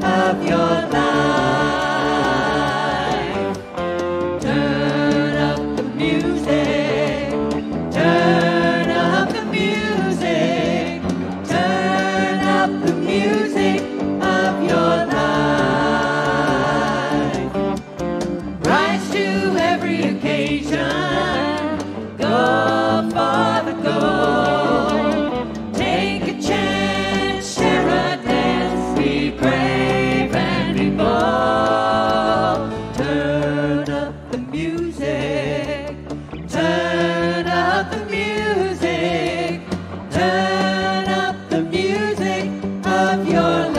of your life. Turn up the music. Turn up the music. Turn up the music of your life. Rise to every occasion. Go for the goal. Take a chance, share a dance, be brave and be bold. Turn up the music. Turn up the music. Turn up the music of your life.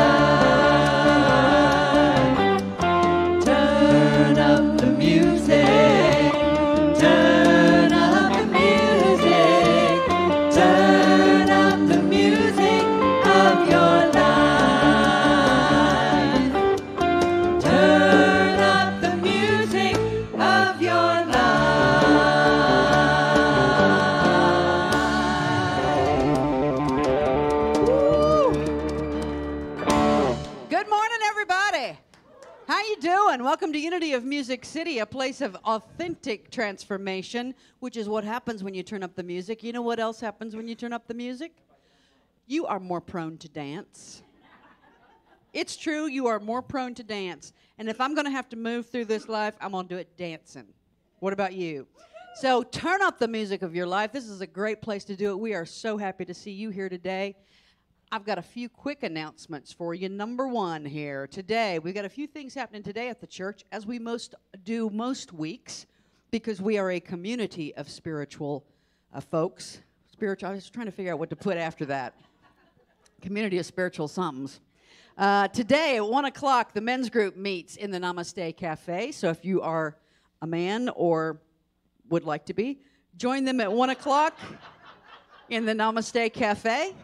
Turn up the music. Turn up the music. Turn up the music of your life. Turn up the music of your life. Good morning, everybody. How you doing? Welcome to Unity of Music City, a place of authentic transformation, which is what happens when you turn up the music. You know what else happens when you turn up the music? You are more prone to dance. It's true, you are more prone to dance. And if I'm going to have to move through this life, I'm going to do it dancing. What about you? So turn up the music of your life. This is a great place to do it. We are so happy to see you here today. I've got a few quick announcements for you. Number one here today, we've got a few things happening today at the church, as we do most weeks, because we are a community of spiritual folks. I was trying to figure out what to put after that. Community of spiritual somethings. Today at 1 o'clock, the men's group meets in the Namaste Cafe. So if you are a man or would like to be, join them at 1 o'clock in the Namaste Cafe.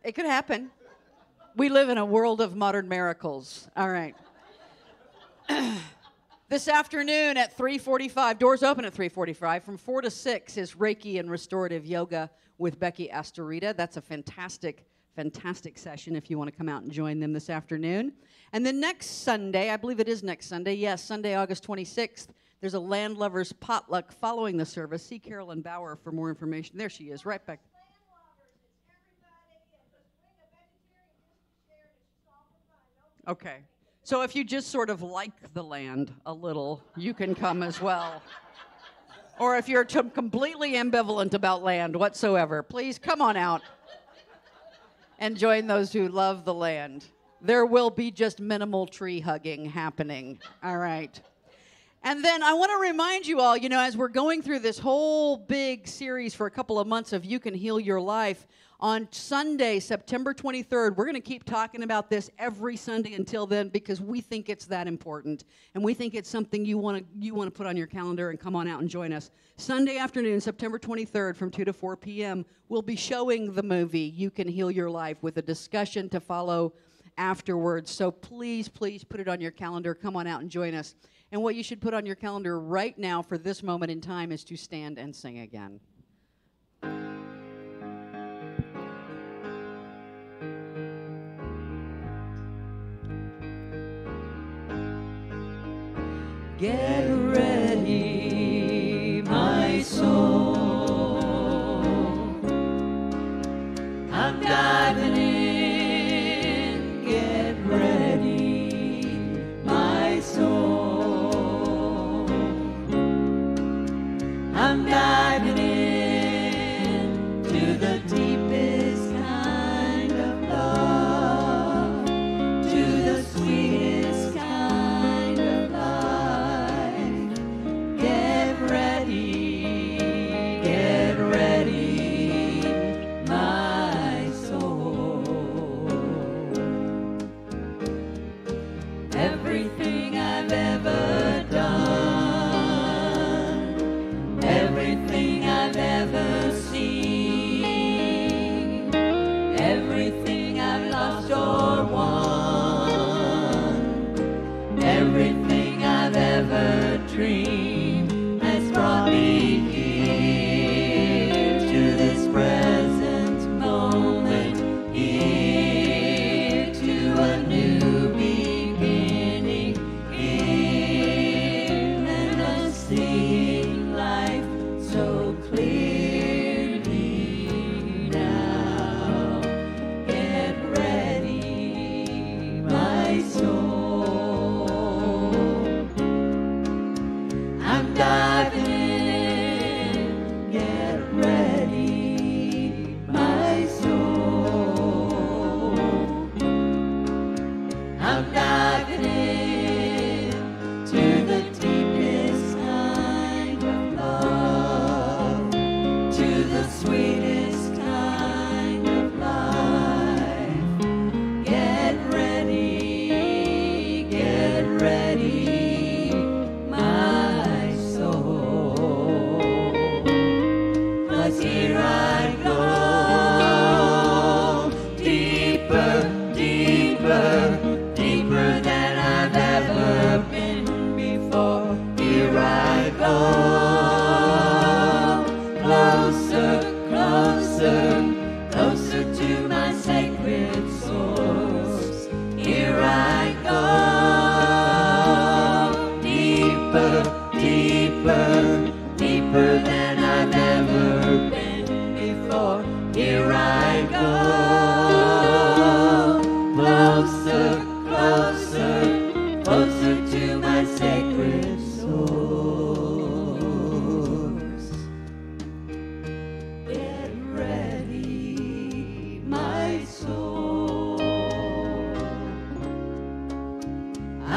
It could happen. We live in a world of modern miracles. All right. This afternoon at 3:45, doors open at 3:45. From 4 to 6 is Reiki and Restorative Yoga with Becky Astorita. That's a fantastic session if you want to come out and join them this afternoon. And then next Sunday, I believe it is next Sunday, yes, Sunday, August 26th, there's a Land Lovers potluck following the service. See Carolyn Bauer for more information. There she is, right back. Okay. So if you just sort of like the land a little, you can come as well. Or if you're completely ambivalent about land whatsoever, please come on out and join those who love the land. There will be just minimal tree hugging happening. All right. And then I want to remind you all, as we're going through this whole big series for a couple of months of You Can Heal Your Life, on Sunday, September 23rd, we're going to keep talking about this every Sunday until then, because we think it's that important, and we think it's something you want to put on your calendar and come on out and join us. Sunday afternoon, September 23rd, from 2 to 4 p.m., we'll be showing the movie You Can Heal Your Life with a discussion to follow afterwards. So please, please put it on your calendar. Come on out and join us. And what you should put on your calendar right now for this moment in time is to stand and sing again. Get ready, my soul. I'm diving in. Get ready, my soul. I'm diving in to the deepest kind of love, to the sweetest kind of life. Get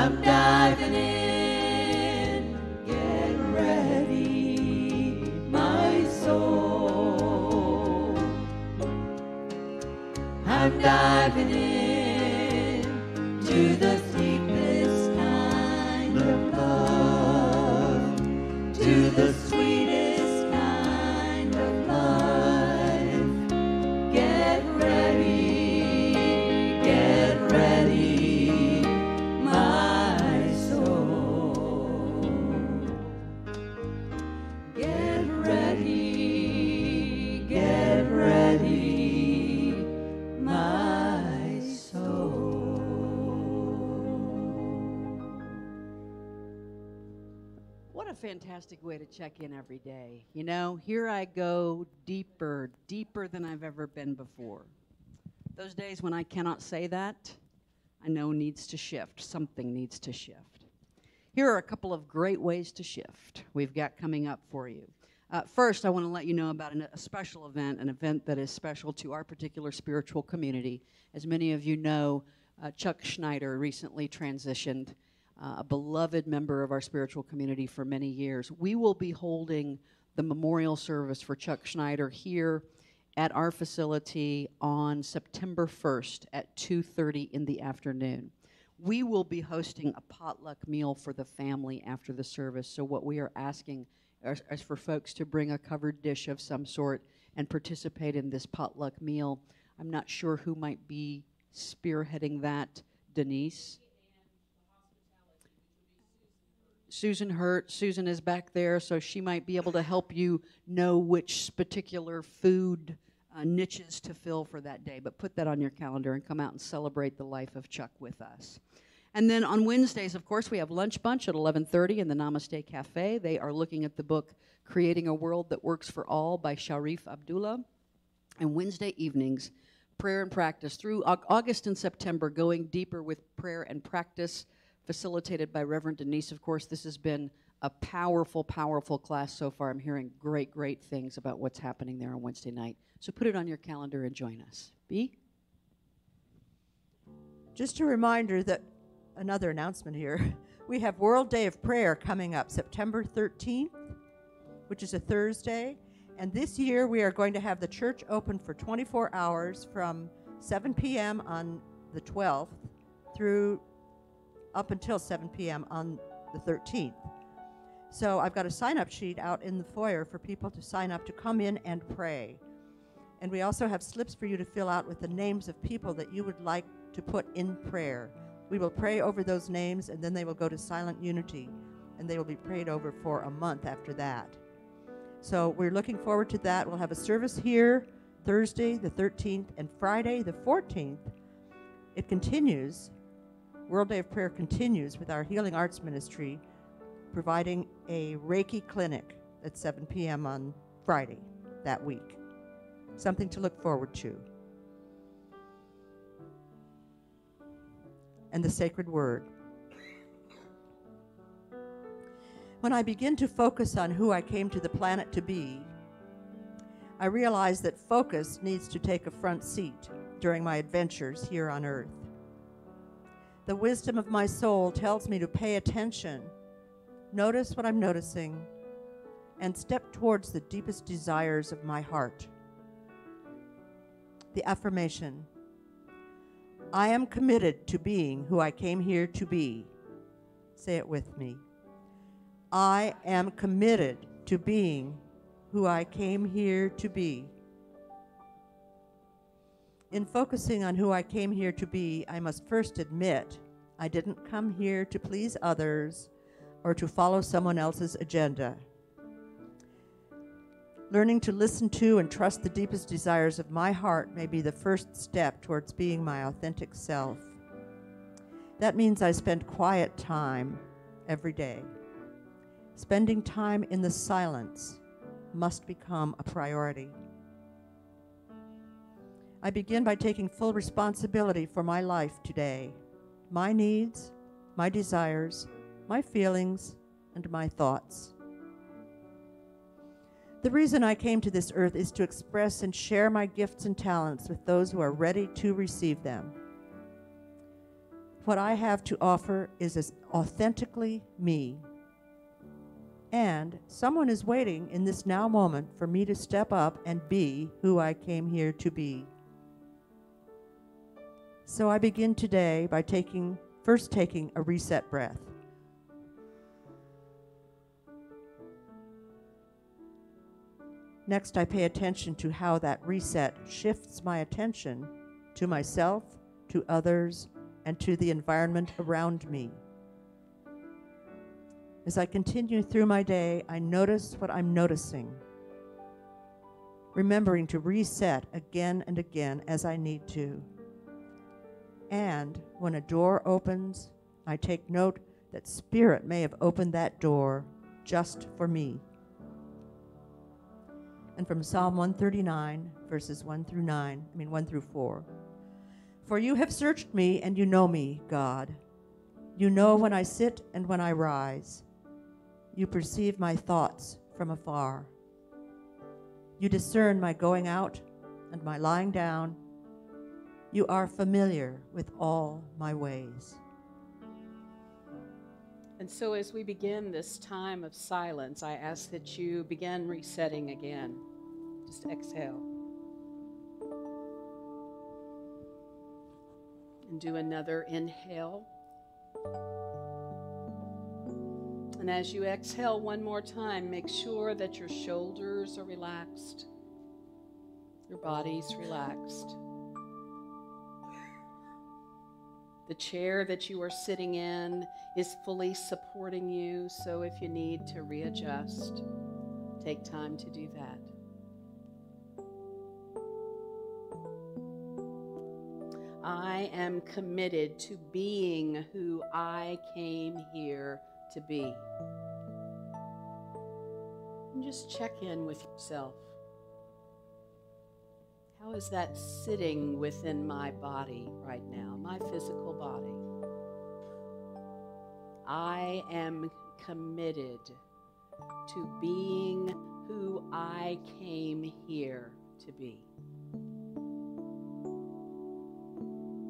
I'm diving in. Get ready, my soul. I'm diving in to the deepest kind of love, to the sweetest kind of life. Get ready, my soul. Get ready, my soul. What a fantastic way to check in every day. You know, here I go deeper, deeper than I've ever been before. Those days when I cannot say that, I know needs to shift. Something needs to shift. Here are a couple of great ways to shift we've got coming up for you. First, I want to let you know about a special event, an event that is special to our particular spiritual community. As many of you know, Chuck Schneider recently transitioned, a beloved member of our spiritual community for many years. We will be holding the memorial service for Chuck Schneider here at our facility on September 1st at 2:30 in the afternoon. We will be hosting a potluck meal for the family after the service, so what we are asking is for folks to bring a covered dish of some sort and participate in this potluck meal. I'm not sure who might be spearheading that. Denise? Susan Hurt. Susan is back there, so she might be able to help you know which particular food niches to fill for that day. But put that on your calendar and come out and celebrate the life of Chuck with us. And then on Wednesdays, of course, we have Lunch Bunch at 11:30 in the Namaste Cafe. They are looking at the book Creating a World That Works for All by Sharif Abdullah. And Wednesday evenings, prayer and practice through August and September, going deeper with prayer and practice, facilitated by Reverend Denise. Of course, this has been a powerful, powerful class so far. I'm hearing great, great things about what's happening there on Wednesday night. So put it on your calendar and join us. B? Just a reminder that another announcement here. We have World Day of Prayer coming up September 13th, which is a Thursday. And this year we are going to have the church open for 24 hours from 7 p.m. on the 12th through up until 7 p.m. on the 13th. So I've got a sign-up sheet out in the foyer for people to sign up to come in and pray. And we also have slips for you to fill out with the names of people that you would like to put in prayer. We will pray over those names, and then they will go to Silent Unity, and they will be prayed over for a month after that. So we're looking forward to that. We'll have a service here Thursday the 13th and Friday the 14th. It continues. World Day of Prayer continues with our Healing Arts Ministry providing a Reiki clinic at 7 p.m. on Friday that week. Something to look forward to. And the sacred word. When I begin to focus on who I came to the planet to be, I realize that focus needs to take a front seat during my adventures here on earth. The wisdom of my soul tells me to pay attention, notice what I'm noticing, and step towards the deepest desires of my heart. The affirmation: I am committed to being who I came here to be. Say it with me. I am committed to being who I came here to be. In focusing on who I came here to be, I must first admit I didn't come here to please others or to follow someone else's agenda. Learning to listen to and trust the deepest desires of my heart may be the first step towards being my authentic self. That means I spend quiet time every day. Spending time in the silence must become a priority. I begin by taking full responsibility for my life today, my needs, my desires, my feelings, and my thoughts. The reason I came to this earth is to express and share my gifts and talents with those who are ready to receive them. What I have to offer is as authentically me. And someone is waiting in this now moment for me to step up and be who I came here to be. So I begin today by first taking a reset breath. Next, I pay attention to how that reset shifts my attention to myself, to others, and to the environment around me. As I continue through my day, I notice what I'm noticing, remembering to reset again and again as I need to. And when a door opens, I take note that Spirit may have opened that door just for me. And from Psalm 139, verses 1 through 4. For you have searched me, and you know me, God. You know when I sit and when I rise. You perceive my thoughts from afar. You discern my going out and my lying down. You are familiar with all my ways. And so as we begin this time of silence, I ask that you begin resetting again. Just exhale. And do another inhale. And as you exhale one more time, make sure that your shoulders are relaxed, your body's relaxed. The chair that you are sitting in is fully supporting you, so if you need to readjust, take time to do that. I am committed to being who I came here to be. And just check in with yourself. How is that sitting within my body right now, my physical body? I am committed to being who I came here to be.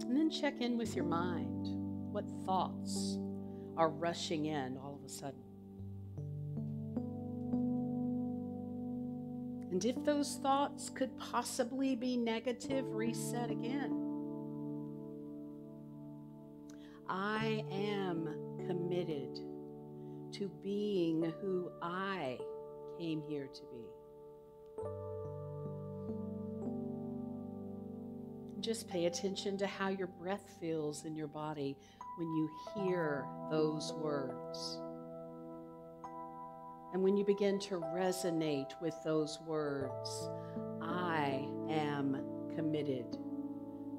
And then check in with your mind. What thoughts are rushing in all of a sudden? And if those thoughts could possibly be negative, reset again. I am committed to being who I came here to be. Just pay attention to how your breath feels in your body when you hear those words. And when you begin to resonate with those words, I am committed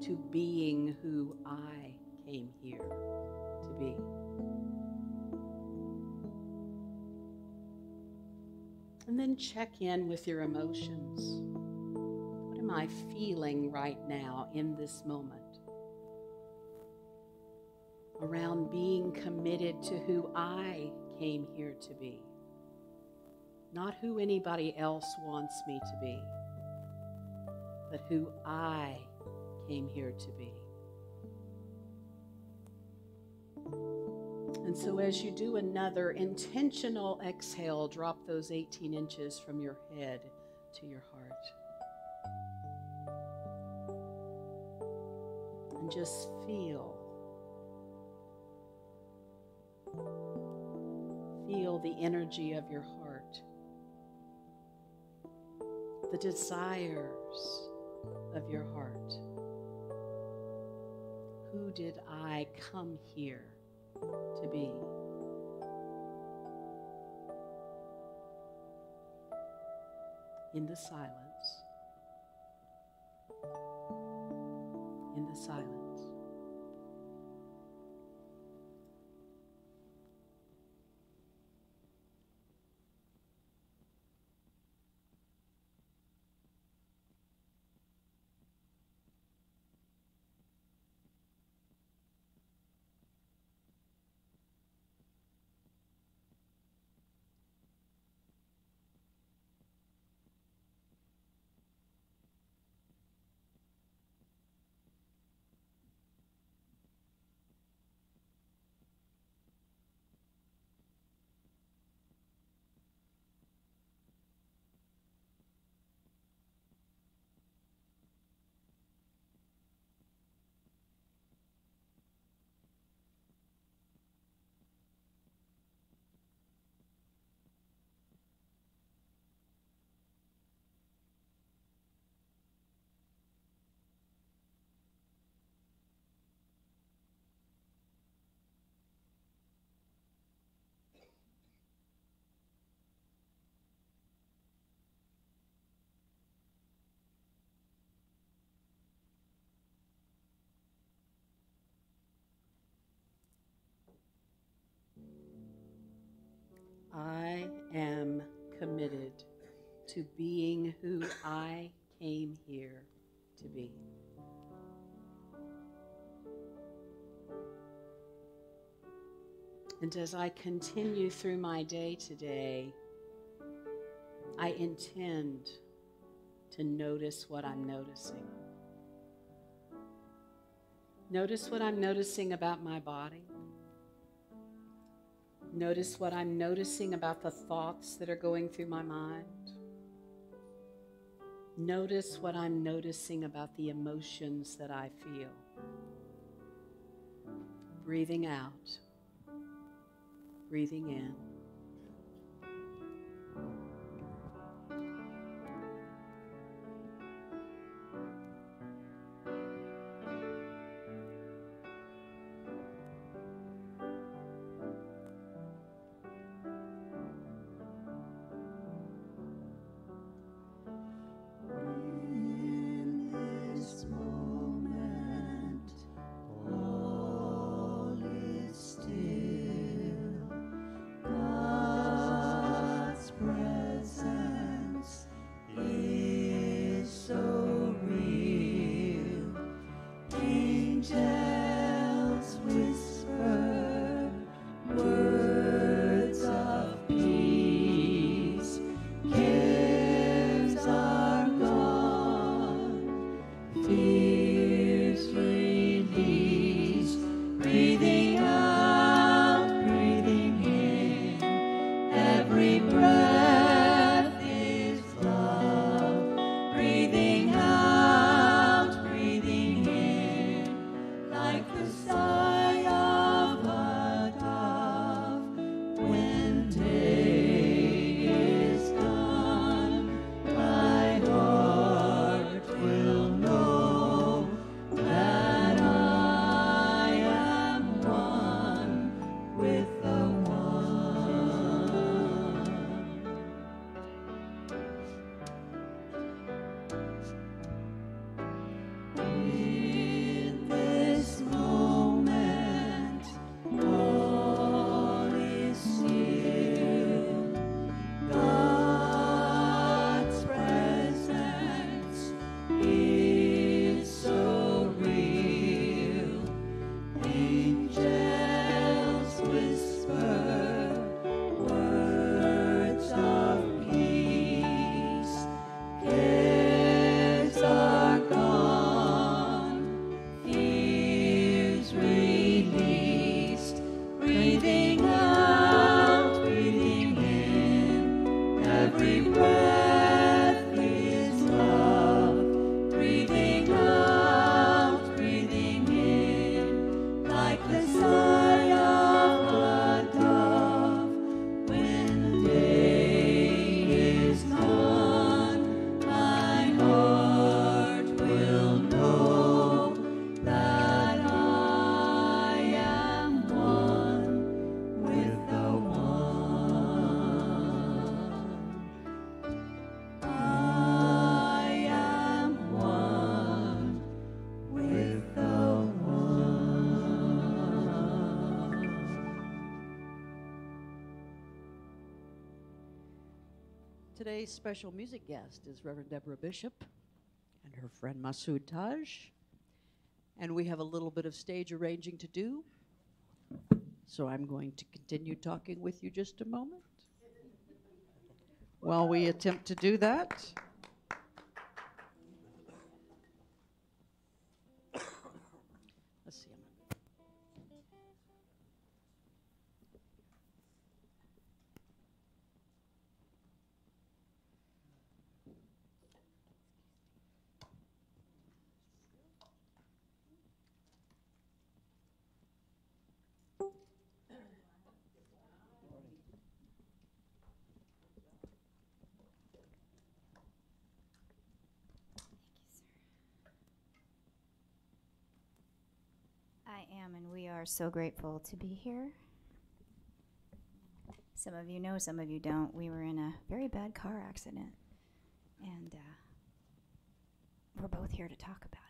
to being who I came here to be. And then check in with your emotions. What am I feeling right now in this moment? Around being committed to who I came here to be. Not who anybody else wants me to be, but who I came here to be. And so as you do another intentional exhale, drop those 18 inches from your head to your heart. And just feel the energy of your heart. The desires of your heart. Who did I come here to be? In the silence. In the silence. am committed to being who I came here to be. And as I continue through my day today, I intend to notice what I'm noticing. Notice what I'm noticing about my body. Notice what I'm noticing about the thoughts that are going through my mind. Notice what I'm noticing about the emotions that I feel. Breathing out, breathing in. Today's special music guest is Reverend Deborah Bishop and her friend Masood Taj. And we have a little bit of stage arranging to do. So I'm going to continue talking with you just a moment while we attempt to do that. Let's see. I am, and we are so grateful to be here. Some of you know, some of you don't. We were in a very bad car accident, and we're both here to talk about it.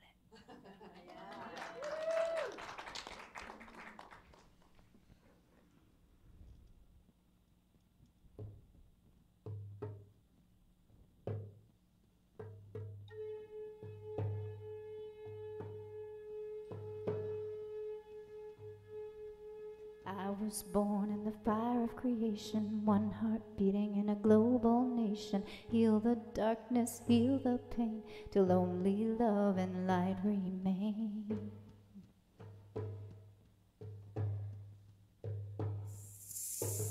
I was born in the fire of creation, one heart beating in a global nation. Heal the darkness, heal the pain, till only love and light remain.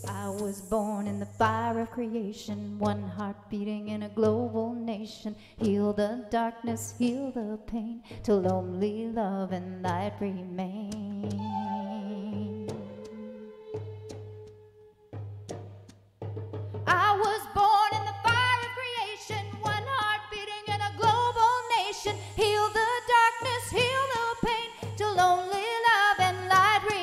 I was born in the fire of creation, one heart beating in a global nation. Heal the darkness, heal the pain, till only love and light remain. I was born in the fire of creation, one heart beating in a global nation. Heal the darkness, heal the pain, till only love and light remain.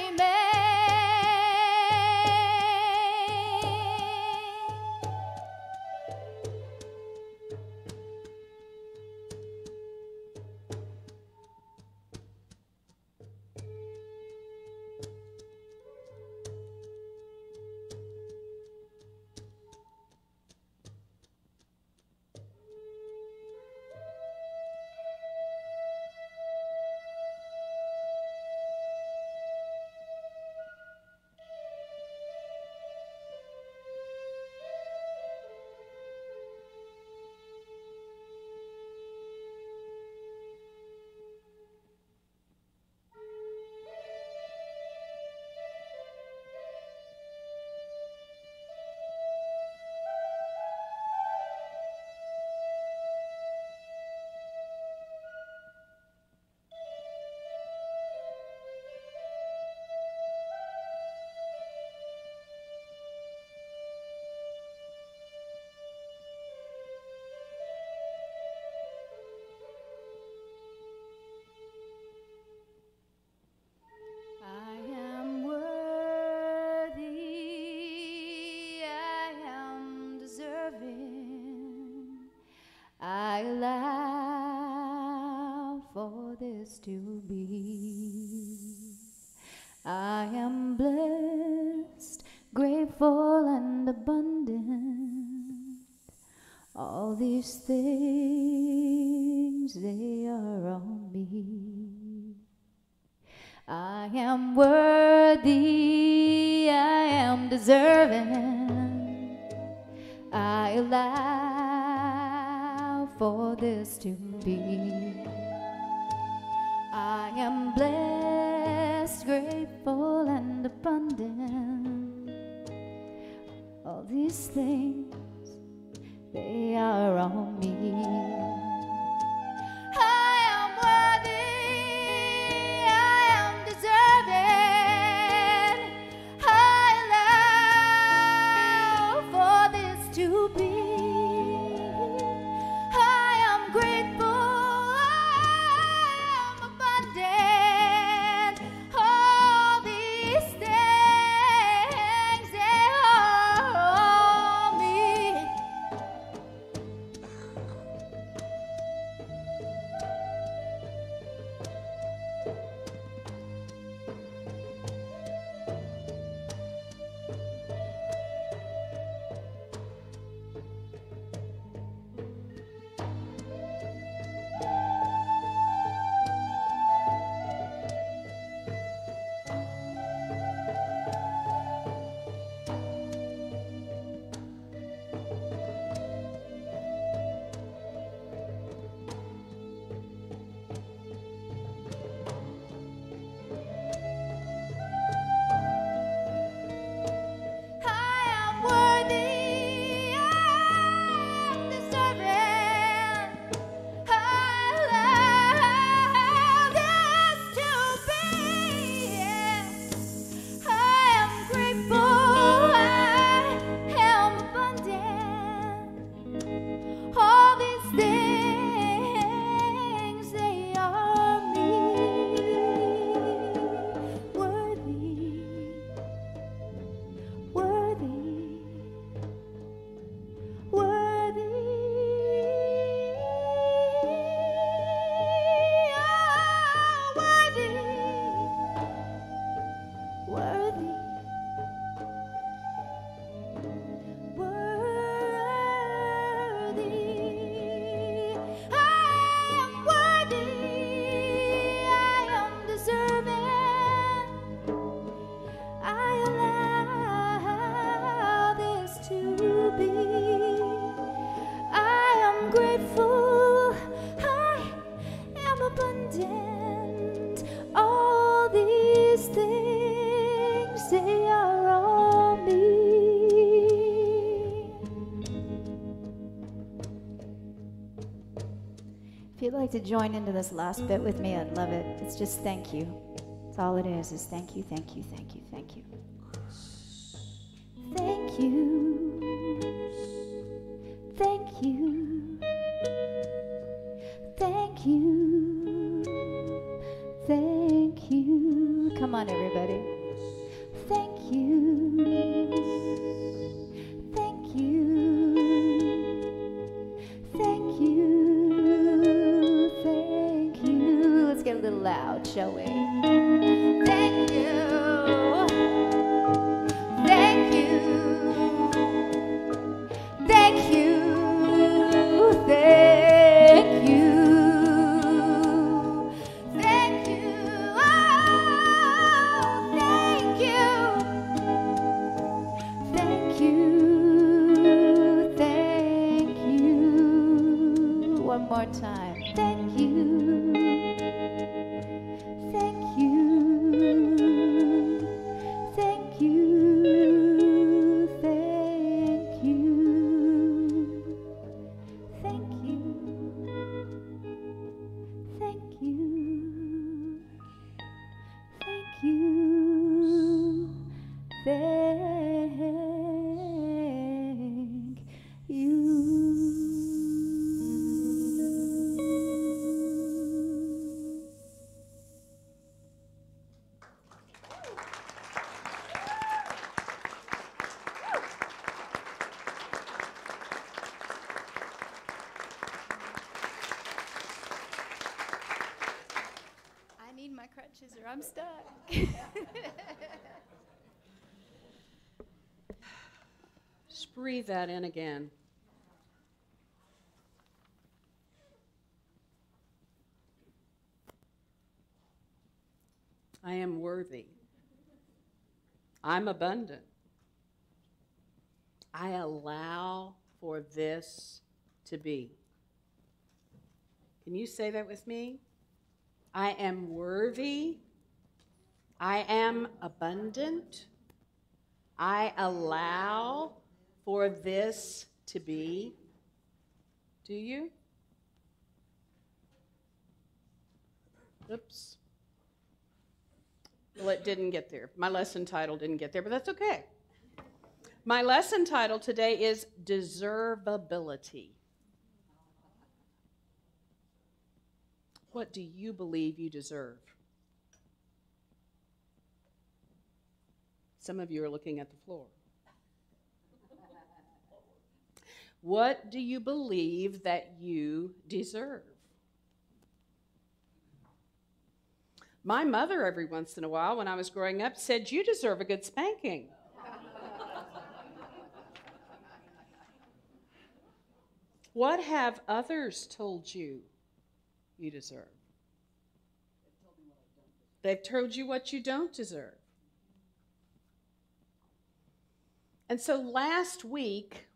I allow for this to be. I am blessed, grateful, and abundant. All these things, they are on me. I am worthy, I am deserving. I allow for this to be. I am blessed, grateful, and abundant. All these things, they are on me. I am worthy, I am deserving. I allow for this to be. I am grateful, I am abundant. All these things, they are on me. like to join into this last bit with me, I'd love it. It's just thank you. That's all it is thank you, thank you, thank you, thank you. Thank you. Thank you. Thank you. Thank you. Come on, everybody. Thank you. Thank you. Thank you. Thank you. Let's get a little loud, shall we? Thank you. Thank you. Thank you. Thank you. Thank you. Oh, thank you. Thank you. Thank you. One more time. Thank you. Thank you. Thank you. Thank you. Thank you. Thank you. Thank you. Thank you. I need my crutches or I'm stuck. Just breathe that in again. I am worthy. I'm abundant. I allow for this to be. Can you say that with me? I am worthy. I am abundant. I allow for this to be. Do you? Oops. Well, it didn't get there. My lesson title didn't get there, but that's okay. My lesson title today is Deservability. What do you believe you deserve? Some of you are looking at the floor. What do you believe that you deserve? My mother, every once in a while, when I was growing up, said, "You deserve a good spanking." What have others told you you deserve? They've told you what you don't deserve. And so last week,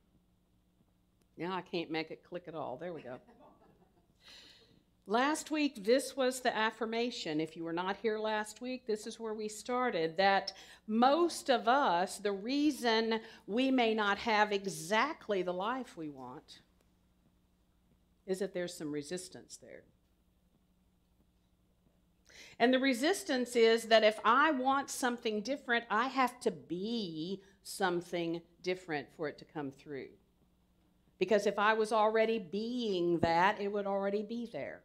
now I can't make it click at all. There we go. Last week, this was the affirmation. If you were not here last week, this is where we started, that most of us, the reason we may not have exactly the life we want is that there's some resistance there. And the resistance is that if I want something different, I have to be something different for it to come through. Because if I was already being that, it would already be there.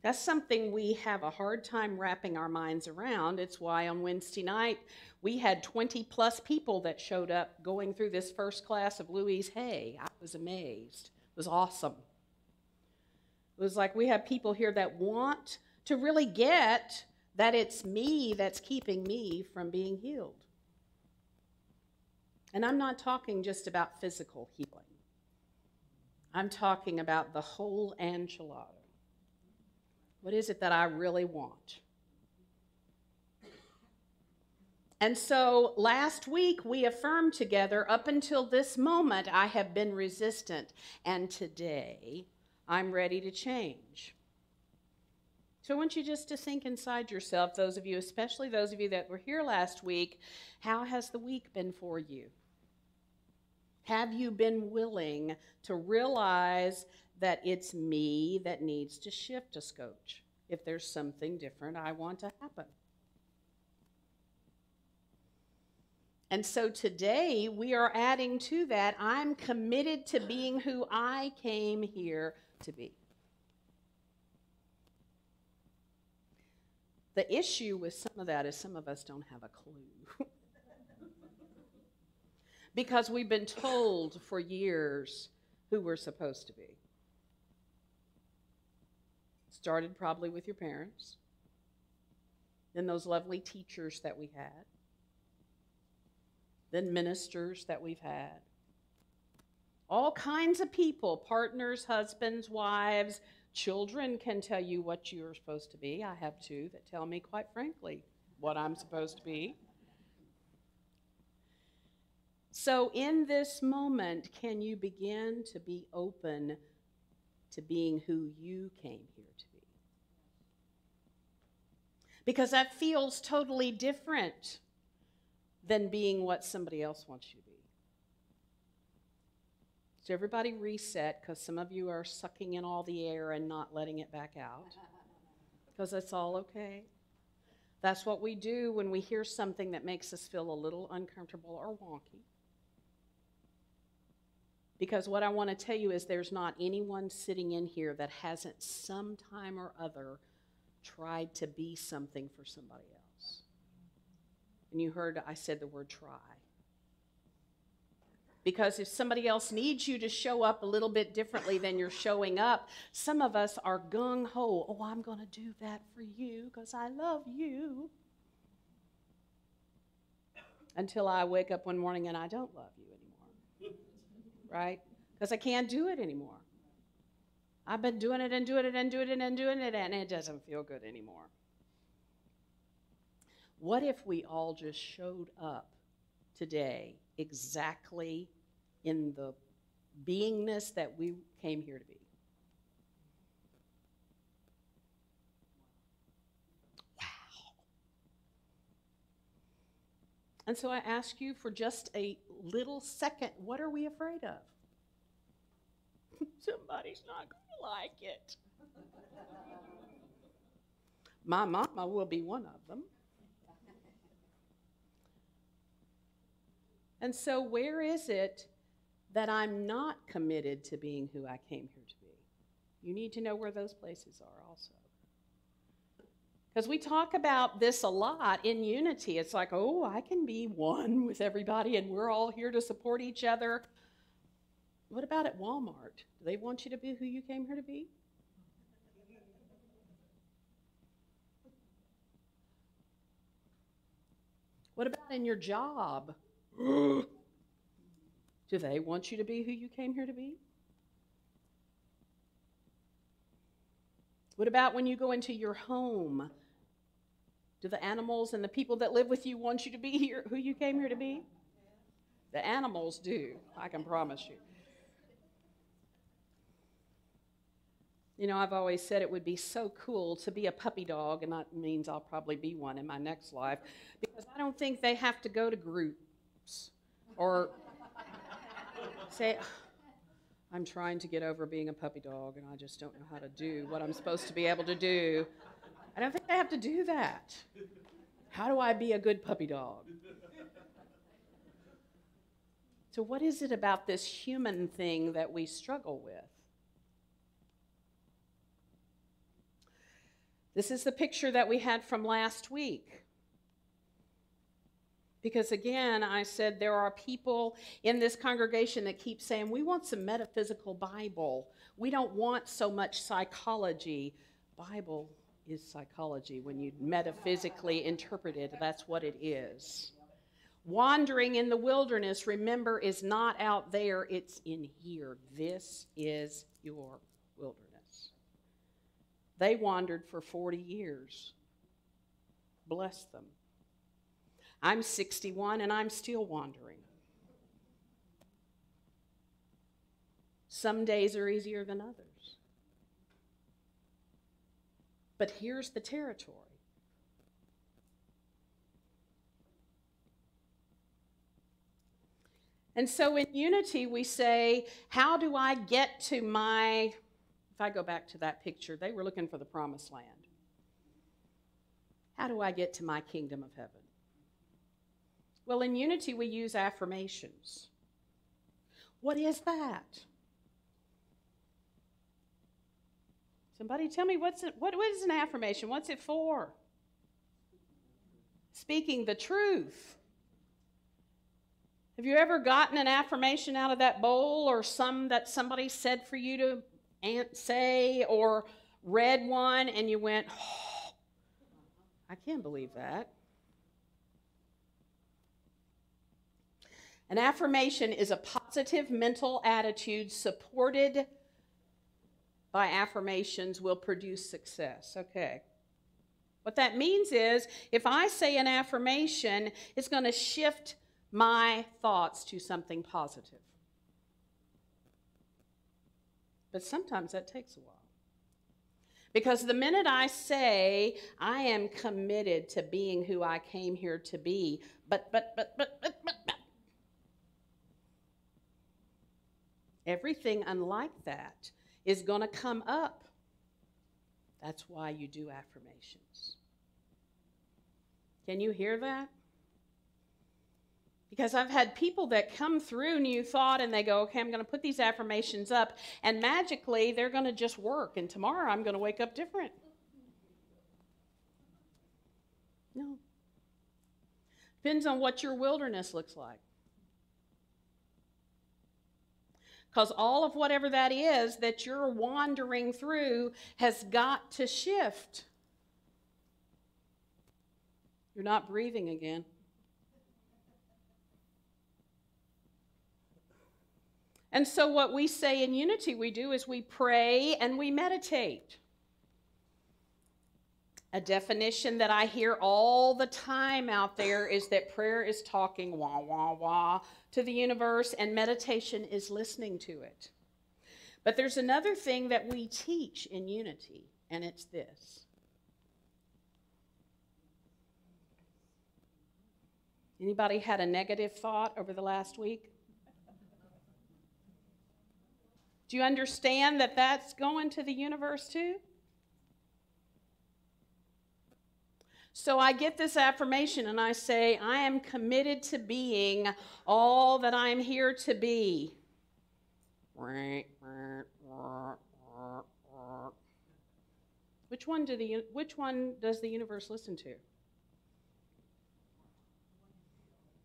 That's something we have a hard time wrapping our minds around. It's why on Wednesday night we had 20 plus people that showed up going through this first class of Louise Hay. I was amazed. It was awesome. It was like we have people here that want to really get that it's me that's keeping me from being healed. And I'm not talking just about physical healing. I'm talking about the whole enchilada. What is it that I really want? And so last week we affirmed together, up until this moment, I have been resistant. And today, I'm ready to change. So I want you just to think inside yourself, those of you, especially those of you that were here last week, how has the week been for you? Have you been willing to realize that it's me that needs to shift a scotch if there's something different I want to happen. And so today we are adding to that, I'm committed to being who I came here to be. The issue with some of that is some of us don't have a clue. Because we've been told for years who we're supposed to be. Started probably with your parents, then those lovely teachers that we had, then ministers that we've had. All kinds of people, partners, husbands, wives, children can tell you what you're supposed to be. I have two that tell me, quite frankly, what I'm supposed to be. So in this moment, can you begin to be open to being who you came here to be? Because that feels totally different than being what somebody else wants you to be. So everybody reset, because some of you are sucking in all the air and not letting it back out, because that's all okay. That's what we do when we hear something that makes us feel a little uncomfortable or wonky. Because what I want to tell you is there's not anyone sitting in here that hasn't sometime or other tried to be something for somebody else. And you heard I said the word try. Because if somebody else needs you to show up a little bit differently than you're showing up, some of us are gung-ho. Oh, I'm going to do that for you because I love you. Until I wake up one morning and I don't love you anymore. Right? Because I can't do it anymore. I've been doing it and doing it and doing it and doing it, and it doesn't feel good anymore. What if we all just showed up today exactly in the beingness that we came here to be? Wow. And so I ask you for just a little second, what are we afraid of? Somebody's not going to like it. My mama will be one of them. And so where is it that I'm not committed to being who I came here to be? You need to know where those places are also. Because we talk about this a lot in unity. It's like, oh, I can be one with everybody and we're all here to support each other. What about at Walmart? Do they want you to be who you came here to be? What about in your job? Do they want you to be who you came here to be? What about when you go into your home? Do the animals and the people that live with you want you to be here, who you came here to be? The animals do, I can promise you. You know, I've always said it would be so cool to be a puppy dog, and that means I'll probably be one in my next life, because I don't think they have to go to groups or say, I'm trying to get over being a puppy dog, and I just don't know how to do what I'm supposed to be able to do. I don't think they have to do that. How do I be a good puppy dog? So what is it about this human thing that we struggle with? This is the picture that we had from last week. Because again, I said there are people in this congregation that keep saying, we want some metaphysical Bible. We don't want so much psychology. Bible is psychology when you metaphysically interpret it. That's what it is. Wandering in the wilderness, remember, is not out there. It's in here. This is your wilderness. They wandered for 40 years. Bless them. I'm 61 and I'm still wandering. Some days are easier than others. But here's the territory. And so in unity we say, how do I get to my If I go back to that picture, they were looking for the promised land. How do I get to my kingdom of heaven? Well, in Unity, we use affirmations. What is that? Somebody tell me what is an affirmation? What's it for? Speaking the truth. Have you ever gotten an affirmation out of that bowl, or some that somebody said for you to say, or read one and you went, oh, I can't believe that. An affirmation is a positive mental attitude supported by affirmations will produce success. Okay. What that means is, if I say an affirmation, it's going to shift my thoughts to something positive. But sometimes that takes a while. Because the minute I say, I am committed to being who I came here to be, but, everything unlike that is going to come up. That's why you do affirmations. Can you hear that? Because I've had people that come through New Thought and they go, okay, I'm going to put these affirmations up, and magically they're going to just work, and tomorrow I'm going to wake up different. No. Depends on what your wilderness looks like. Because all of whatever that is that you're wandering through has got to shift. You're not breathing again. And so what we say in Unity we do is we pray and we meditate. A definition that I hear all the time out there is that prayer is talking wah, wah, wah to the universe, and meditation is listening to it. But there's another thing that we teach in Unity, and it's this. Anybody had a negative thought over the last week? Do you understand that that's going to the universe too? So I get this affirmation and I say, I am committed to being all that I'm here to be. Which one does the universe listen to?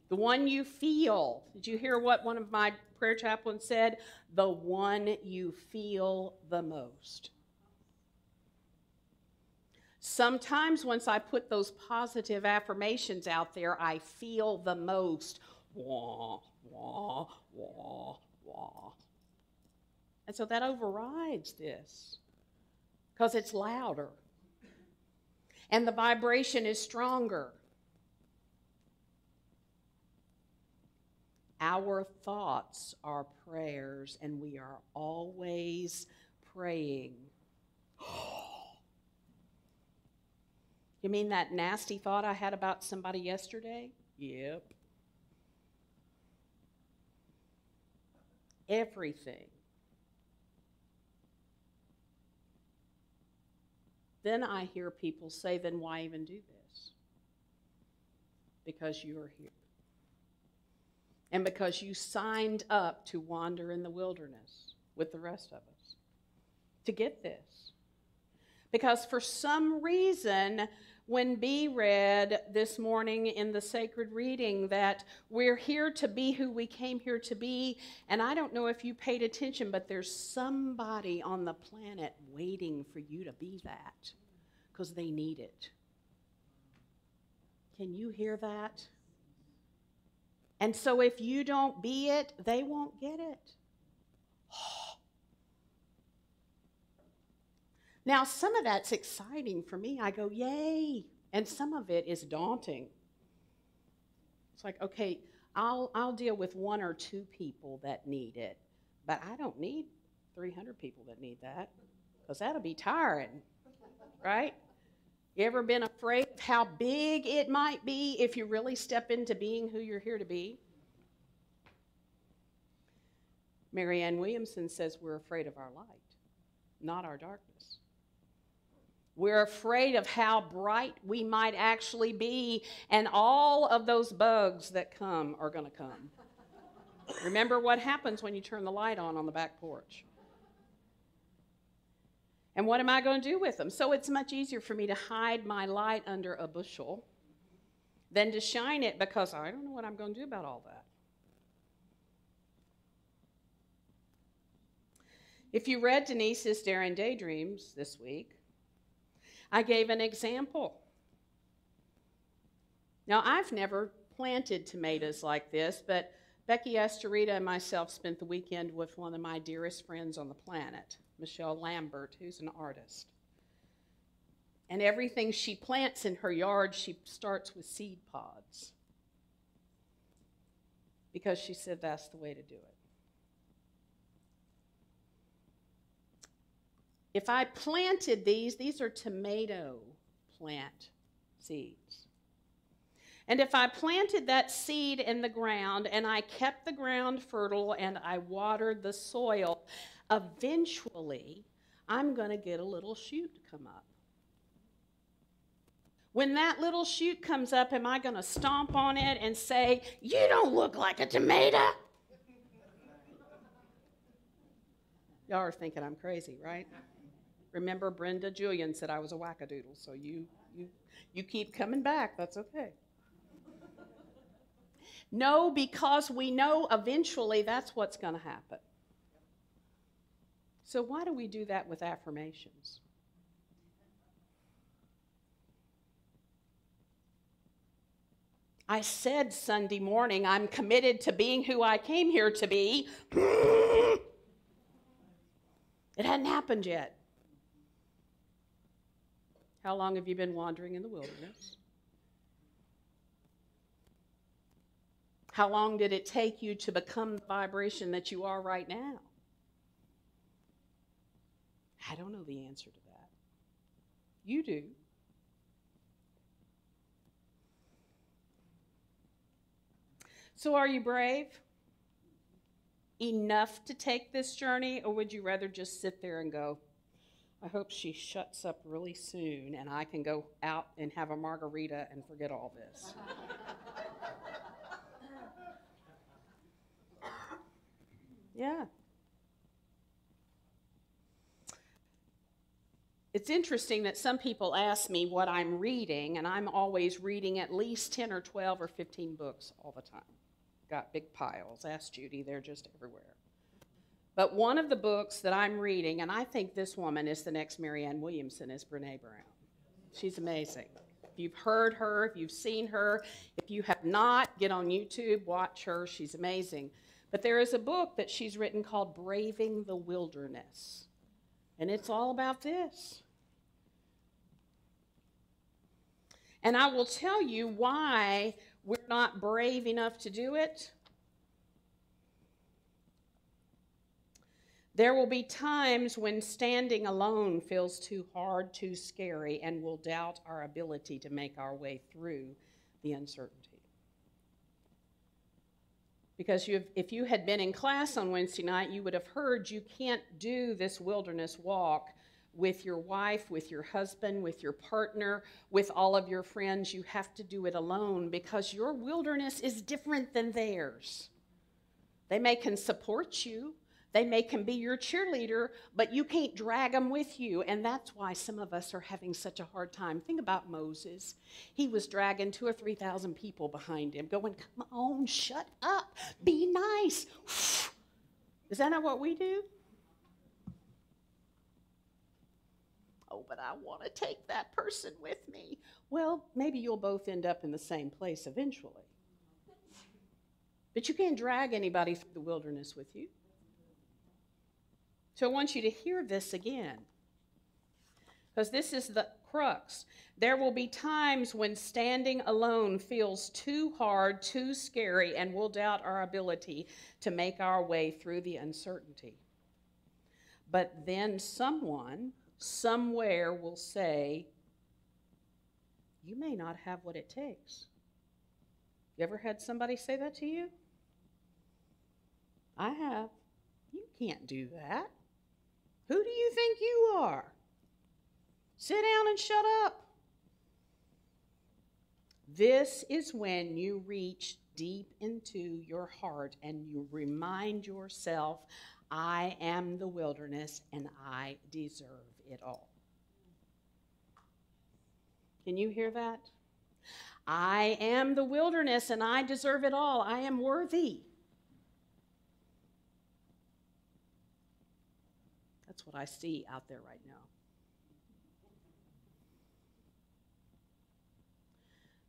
The one you feel. Did you hear what one of my prayer chaplains said? The one you feel the most. Sometimes once I put those positive affirmations out there, I feel the most. Wah, wah, wah, wah. And so that overrides this because it's louder. And the vibration is stronger. Our thoughts are prayers, and we are always praying. You mean that nasty thought I had about somebody yesterday? Yep. Everything. Then I hear people say, then why even do this? Because you're here. And because you signed up to wander in the wilderness with the rest of us to get this. Because for some reason, when B read this morning in the sacred reading that we're here to be who we came here to be, and I don't know if you paid attention, but there's somebody on the planet waiting for you to be that because they need it. Can you hear that? And so if you don't be it, they won't get it. Now, some of that's exciting for me. I go, yay. And some of it is daunting. It's like, okay, I'll deal with 1 or 2 people that need it. But I don't need 300 people that need that, because that'll be tiring, right? You ever been afraid of how big it might be if you really step into being who you're here to be? Marianne Williamson says we're afraid of our light. not our darkness. We're afraid of how bright we might actually be, and all of those bugs that come are going to come. Remember what happens when you turn the light on the back porch. And what am I going to do with them? So it's much easier for me to hide my light under a bushel than to shine it, because I don't know what I'm going to do about all that. If you read Denise's Daring Daydreams this week, I gave an example. Now, I've never planted tomatoes like this, but Becky Astorita and myself spent the weekend with one of my dearest friends on the planet, Michelle Lambert, who's an artist. And everything she plants in her yard, she starts with seed pods, because she said that's the way to do it. If I planted these are tomato plant seeds. And if I planted that seed in the ground and I kept the ground fertile and I watered the soil, eventually I'm going to get a little shoot to come up. When that little shoot comes up, am I going to stomp on it and say, "You don't look like a tomato"? Y'all are thinking I'm crazy, right? Remember, Brenda Julian said I was a wackadoodle, so you keep coming back. That's okay. No, because we know eventually that's what's going to happen. So why do we do that with affirmations? I said Sunday morning, I'm committed to being who I came here to be. It hadn't happened yet. How long have you been wandering in the wilderness? How long did it take you to become the vibration that you are right now? I don't know the answer to that. You do. So are you brave enough to take this journey, or would you rather just sit there and go, I hope she shuts up really soon and I can go out and have a margarita and forget all this? Yeah. It's interesting that some people ask me what I'm reading, and I'm always reading at least 10 or 12 or 15 books all the time. Got big piles. Ask Judy, they're just everywhere. But one of the books that I'm reading, and I think this woman is the next Marianne Williamson, is Brene Brown. She's amazing. If you've heard her, if you've seen her, if you have not, get on YouTube, watch her. She's amazing. But there is a book that she's written called Braving the Wilderness. And it's all about this. And I will tell you why we're not brave enough to do it. There will be times when standing alone feels too hard, too scary, and we'll doubt our ability to make our way through the uncertainty. Because if you had been in class on Wednesday night, you would have heard you can't do this wilderness walk with your wife, with your husband, with your partner, with all of your friends. You have to do it alone because your wilderness is different than theirs. They may can support you. They can be your cheerleader, but you can't drag them with you. And that's why some of us are having such a hard time. Think about Moses. He was dragging 2,000 or 3,000 people behind him, going, come on, shut up, be nice. Is that not what we do? Oh, but I want to take that person with me. Well, maybe you'll both end up in the same place eventually. But you can't drag anybody through the wilderness with you. So I want you to hear this again, because this is the crux. There will be times when standing alone feels too hard, too scary, and we'll doubt our ability to make our way through the uncertainty. But then someone, somewhere will say, you may not have what it takes. You ever had somebody say that to you? I have. You can't do that. Who do you think you are? Sit down and shut up. This is when you reach deep into your heart and you remind yourself, I am the wilderness and I deserve it all. Can you hear that? I am the wilderness and I deserve it all. I am worthy. That's what I see out there right now.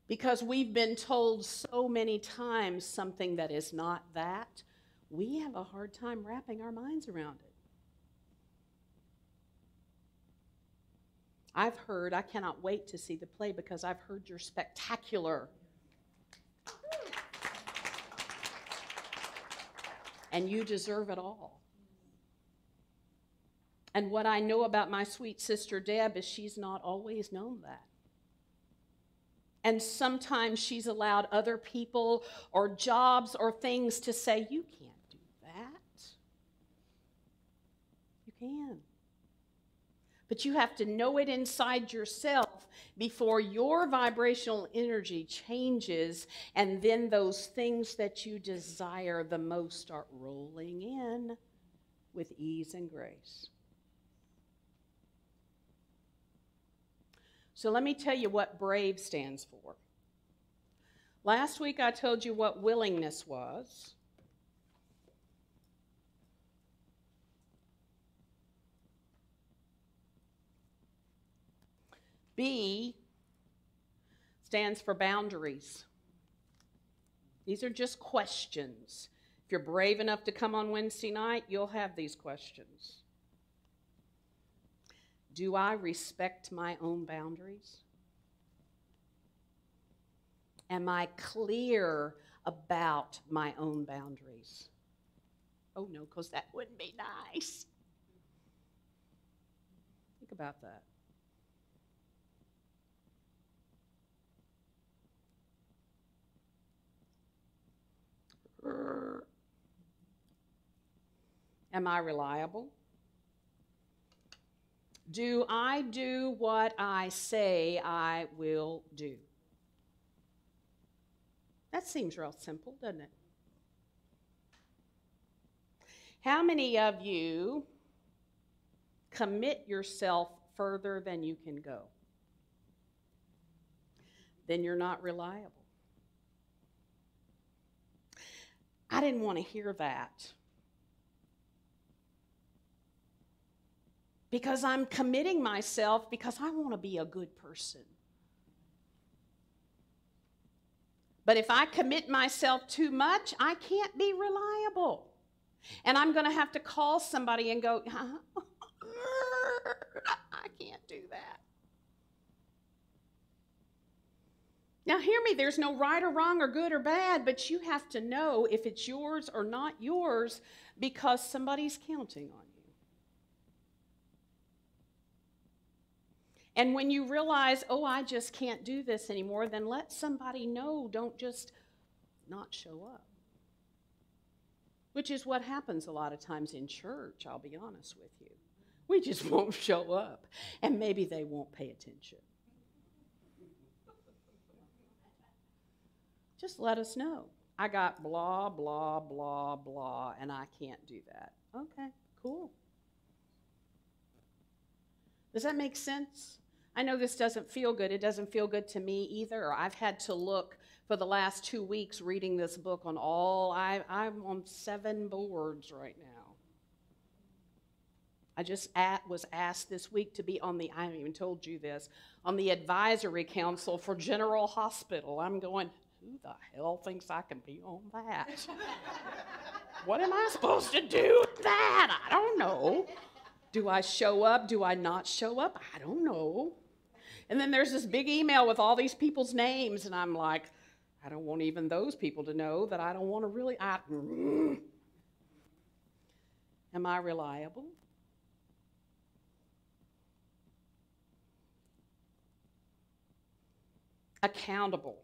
Because we've been told so many times something that is not that, we have a hard time wrapping our minds around it. I've heard, I cannot wait to see the play because I've heard you're spectacular. And you deserve it all. And what I know about my sweet sister Deb is she's not always known that. And sometimes she's allowed other people or jobs or things to say, you can't do that. You can. But you have to know it inside yourself before your vibrational energy changes, and then those things that you desire the most start rolling in with ease and grace. So let me tell you what BRAVE stands for. Last week I told you what willingness was. B stands for boundaries. These are just questions. If you're brave enough to come on Wednesday night, you'll have these questions. Do I respect my own boundaries? Am I clear about my own boundaries? Oh no, because that wouldn't be nice. Think about that. Am I reliable? Do I do what I say I will do? That seems real simple, doesn't it? How many of you commit yourself further than you can go? Then you're not reliable. I didn't want to hear that. Because I'm committing myself because I want to be a good person. But if I commit myself too much, I can't be reliable. And I'm going to have to call somebody and go, I can't do that. Now hear me, there's no right or wrong or good or bad, but you have to know if it's yours or not yours because somebody's counting on you. And when you realize, oh, I just can't do this anymore, then let somebody know. Don't just not show up. Which is what happens a lot of times in church, I'll be honest with you. We just won't show up, and maybe they won't pay attention. Just let us know. I got blah, blah, blah, blah, and I can't do that. Okay, cool. Does that make sense? I know this doesn't feel good. It doesn't feel good to me either. I've had to look for the last 2 weeks reading this book on all, I'm on 7 boards right now. I just was asked this week to be on the, I haven't even told you this, on the advisory council for General Hospital. I'm going, who the hell thinks I can be on that? What am I supposed to do with that? I don't know. Do I show up? Do I not show up? I don't know. And then there's this big email with all these people's names, and I'm like, I don't want even those people to know that I don't want to really. Am I reliable? Accountable.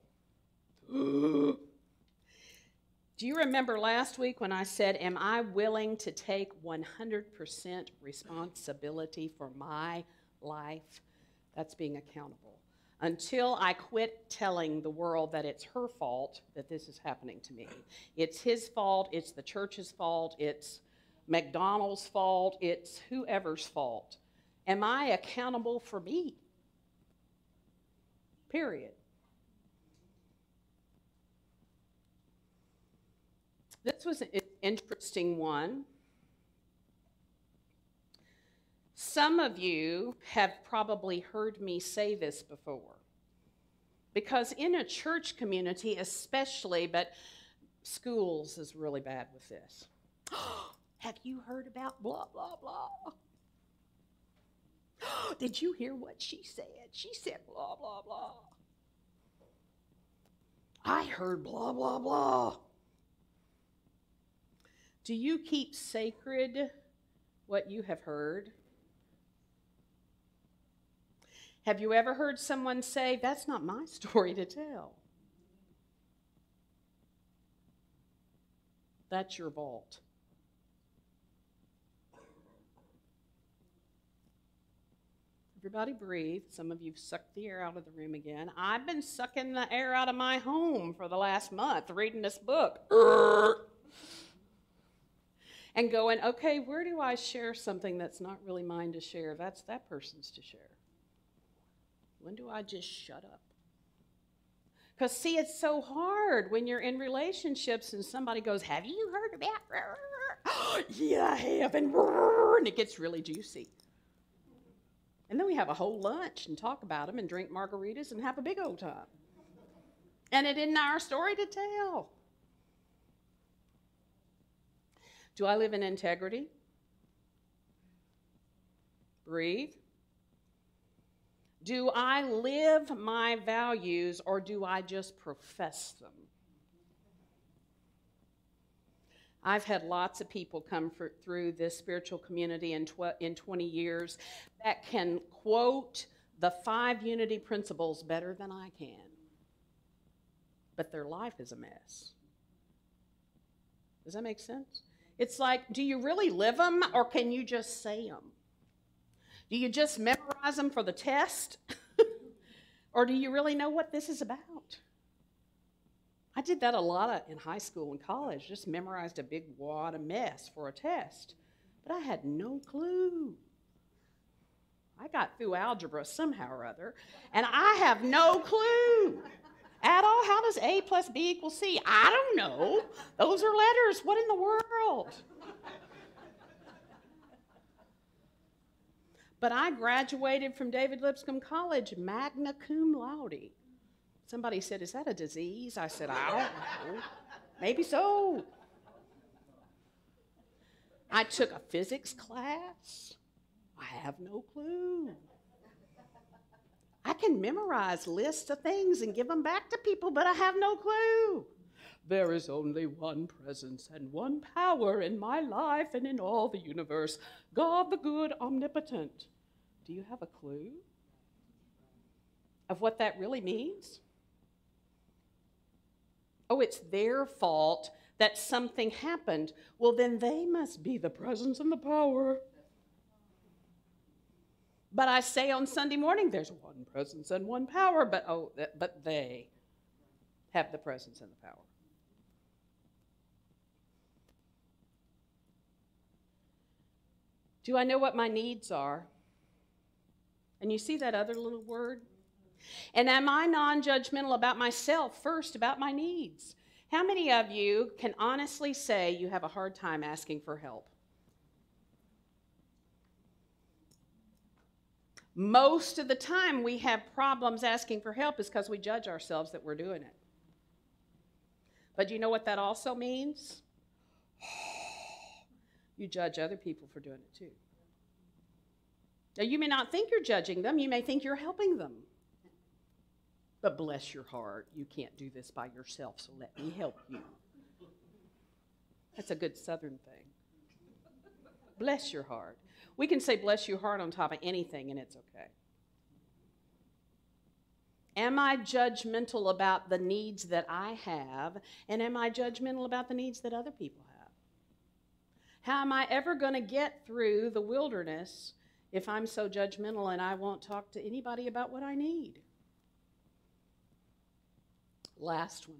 Do you remember last week when I said, am I willing to take 100% responsibility for my life? That's being accountable. Until I quit telling the world that it's her fault that this is happening to me. It's his fault, it's the church's fault, it's McDonald's fault, it's whoever's fault. Am I accountable for me? Period. This was an interesting one. Some of you have probably heard me say this before. Because in a church community especially, but schools is really bad with this. Have you heard about blah, blah, blah? Did you hear what she said? She said blah, blah, blah. I heard blah, blah, blah. Do you keep sacred what you have heard? Have you ever heard someone say, that's not my story to tell? That's your vault. Everybody breathe. Some of you sucked the air out of the room again. I've been sucking the air out of my home for the last month reading this book. And going, okay, where do I share something that's not really mine to share? That's that person's to share. When do I just shut up? Because, see, it's so hard when you're in relationships and somebody goes, have you heard about? Yeah, I have. And it gets really juicy. And then we have a whole lunch and talk about them and drink margaritas and have a big old time. And it isn't our story to tell. Do I live in integrity? Breathe. Do I live my values or do I just profess them? I've had lots of people come through this spiritual community in 20 years that can quote the 5 unity principles better than I can. But their life is a mess. Does that make sense? It's like, do you really live them or can you just say them? Do you just memorize them for the test? Or do you really know what this is about? I did that a lot in high school and college, just memorized a big wad of mess for a test. But I had no clue. I got through algebra somehow or other, and I have no clue at all. How does A plus B equal C? I don't know. Those are letters. What in the world? But I graduated from David Lipscomb College, magna cum laude. Somebody said, is that a disease? I said, I don't know. Maybe so. I took a physics class. I have no clue. I can memorize lists of things and give them back to people, but I have no clue. There is only one presence and one power in my life and in all the universe. God the good, omnipotent. Do you have a clue of what that really means? Oh, it's their fault that something happened. Well, then they must be the presence and the power. But I say on Sunday morning, there's one presence and one power, but they have the presence and the power. Do I know what my needs are? And you see that other little word? And am I non-judgmental about myself first, about my needs? How many of you can honestly say you have a hard time asking for help? Most of the time we have problems asking for help is because we judge ourselves that we're doing it. But you know what that also means? You judge other people for doing it too. Now, you may not think you're judging them. You may think you're helping them. But bless your heart, you can't do this by yourself, so let me help you. That's a good Southern thing. Bless your heart. We can say bless your heart on top of anything, and it's okay. Am I judgmental about the needs that I have? And am I judgmental about the needs that other people have? How am I ever going to get through the wilderness if I'm so judgmental and I won't talk to anybody about what I need? Last one.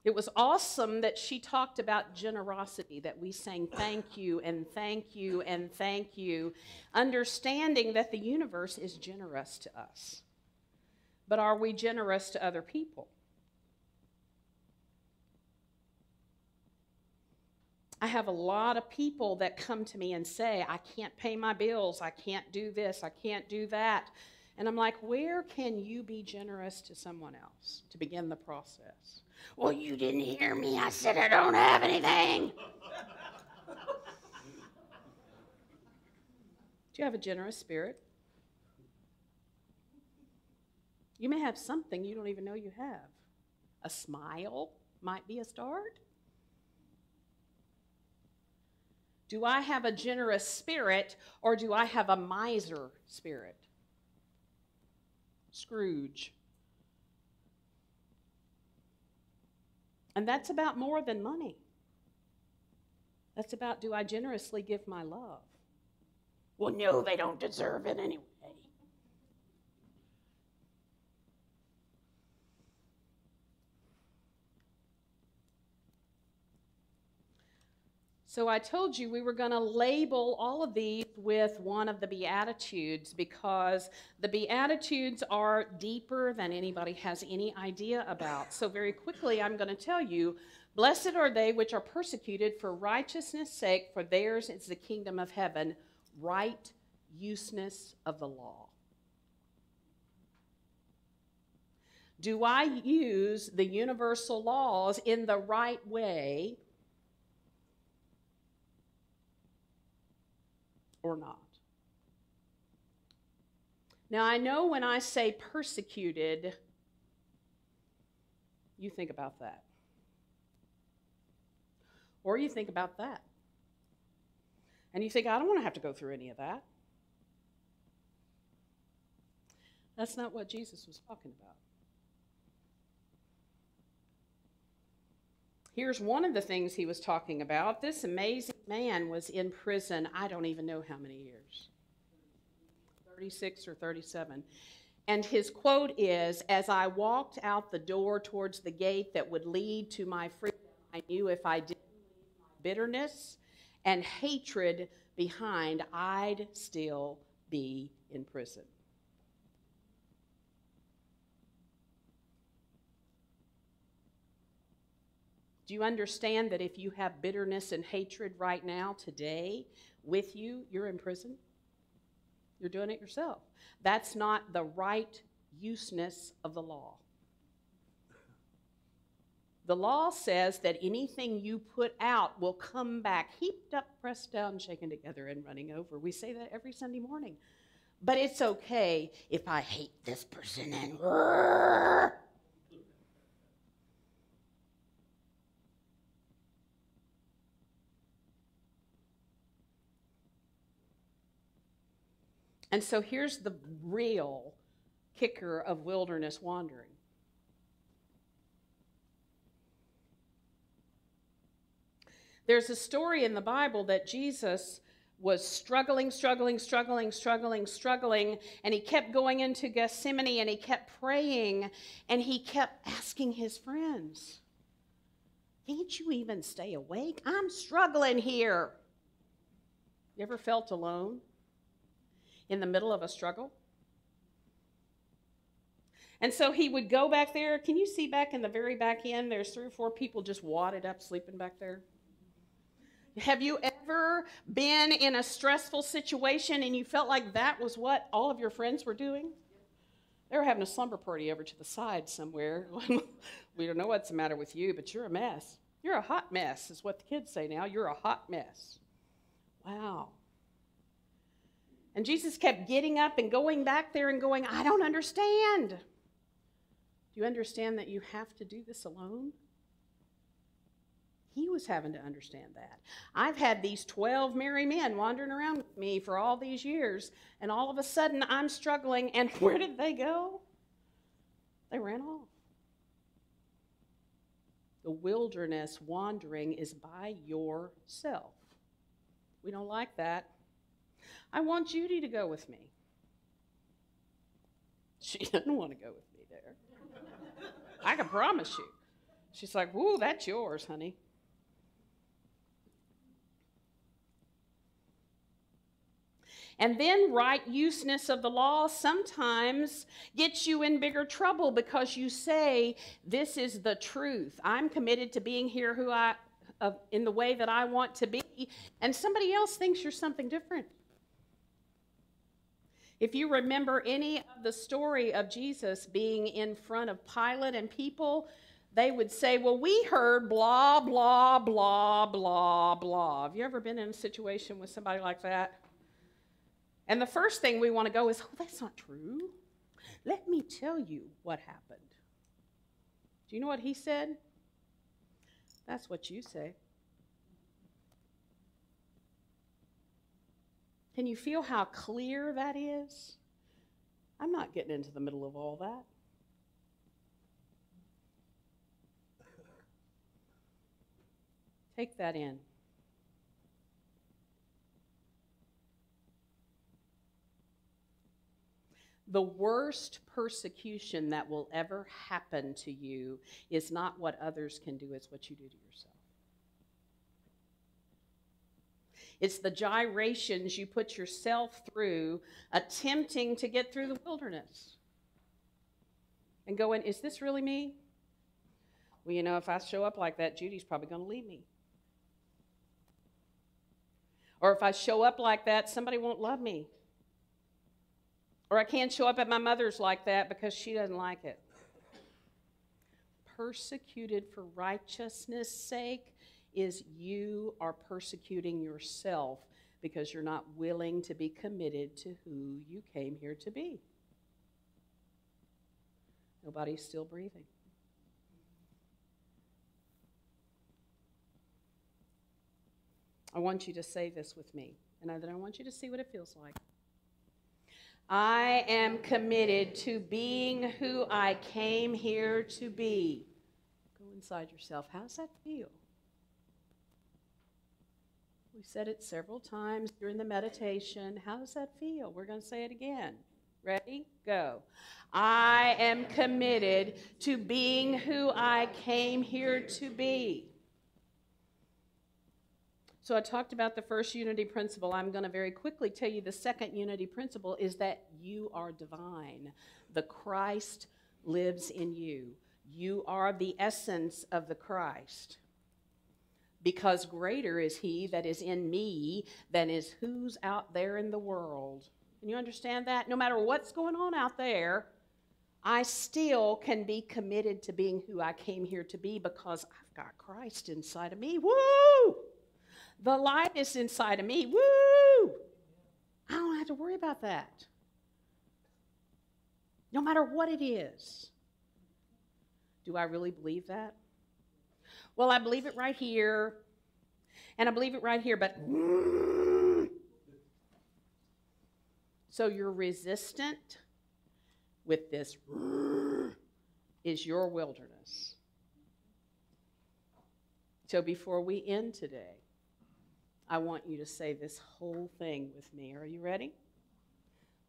It was awesome that she talked about generosity, that we sang thank you and thank you and thank you, understanding that the universe is generous to us. But are we generous to other people? I have a lot of people that come to me and say, I can't pay my bills, I can't do this, I can't do that. And I'm like, where can you be generous to someone else to begin the process? Well, you didn't hear me. I said I don't have anything. Do you have a generous spirit? You may have something you don't even know you have. A smile might be a start. Do I have a generous spirit, or do I have a miser spirit? Scrooge. And that's about more than money. That's about, do I generously give my love? Well, no, they don't deserve it anyway. So I told you we were going to label all of these with one of the Beatitudes, because the Beatitudes are deeper than anybody has any idea about. So very quickly I'm going to tell you, blessed are they which are persecuted for righteousness' sake, for theirs is the kingdom of heaven. Right useness of the law. Do I use the universal laws in the right way or not? Now, I know when I say persecuted, you think about that. Or you think about that. And you think, I don't want to have to go through any of that. That's not what Jesus was talking about. Here's one of the things he was talking about. This amazing man was in prison, I don't even know how many years. 36 or 37. And his quote is, as I walked out the door towards the gate that would lead to my freedom, I knew if I didn't leave my bitterness and hatred behind, I'd still be in prison. Do you understand that if you have bitterness and hatred right now, today, with you, you're in prison? You're doing it yourself. That's not the right useness of the law. The law says that anything you put out will come back heaped up, pressed down, shaken together, and running over. We say that every Sunday morning. But it's okay if I hate this person and... And so here's the real kicker of wilderness wandering. There's a story in the Bible that Jesus was struggling, and he kept going into Gethsemane, and he kept praying, and he kept asking his friends, can't you even stay awake? I'm struggling here. You ever felt alone in the middle of a struggle? And so he would go back there. Can you see back in the very back end, there's 3 or 4 people just wadded up sleeping back there? Have you ever been in a stressful situation and you felt like that was what all of your friends were doing? They were having a slumber party over to the side somewhere. We don't know what's the matter with you, but you're a mess. You're a hot mess is what the kids say now. You're a hot mess. Wow. And Jesus kept getting up and going back there and going, I don't understand. Do you understand that you have to do this alone? He was having to understand that. I've had these 12 merry men wandering around with me for all these years, and all of a sudden I'm struggling, and where did they go? They ran off. The wilderness wandering is by yourself. We don't like that. I want Judy to go with me. She doesn't want to go with me there. I can promise you. She's like, "Woo, that's yours, honey." And then right useness of the law sometimes gets you in bigger trouble because you say, this is the truth. I'm committed to being here in the way that I want to be, and somebody else thinks you're something different. If you remember any of the story of Jesus being in front of Pilate and people, they would say, well, we heard blah, blah, blah, blah, blah. Have you ever been in a situation with somebody like that? And the first thing we want to go is, oh, that's not true. Let me tell you what happened. Do you know what he said? That's what you say. Can you feel how clear that is? I'm not getting into the middle of all that. Take that in. The worst persecution that will ever happen to you is not what others can do, it's what you do to yourself. It's the gyrations you put yourself through attempting to get through the wilderness. And going, is this really me? Well, you know, if I show up like that, Judy's probably going to leave me. Or if I show up like that, somebody won't love me. Or I can't show up at my mother's like that because she doesn't like it. Persecuted for righteousness' sake is you are persecuting yourself because you're not willing to be committed to who you came here to be. Nobody's still breathing. I want you to say this with me, and then I want you to see what it feels like. I am committed to being who I came here to be. Go inside yourself. How does that feel? We said it several times during the meditation. How does that feel? We're going to say it again. Ready? Go. I am committed to being who I came here to be. So I talked about the first unity principle. I'm going to very quickly tell you the second unity principle is that you are divine. The Christ lives in you. You are the essence of the Christ. Because greater is he that is in me than is who's out there in the world. Can you understand that? No matter what's going on out there, I still can be committed to being who I came here to be because I've got Christ inside of me. Woo! The light is inside of me. Woo! I don't have to worry about that. No matter what it is. Do I really believe that? Well, I believe it right here, and I believe it right here, but... So you're resistant with this is your wilderness. So before we end today, I want you to say this whole thing with me. Are you ready?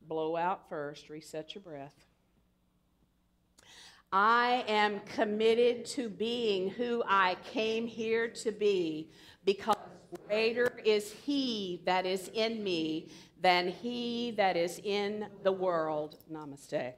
Blow out first. Reset your breath. I am committed to being who I came here to be because greater is he that is in me than he that is in the world. Namaste.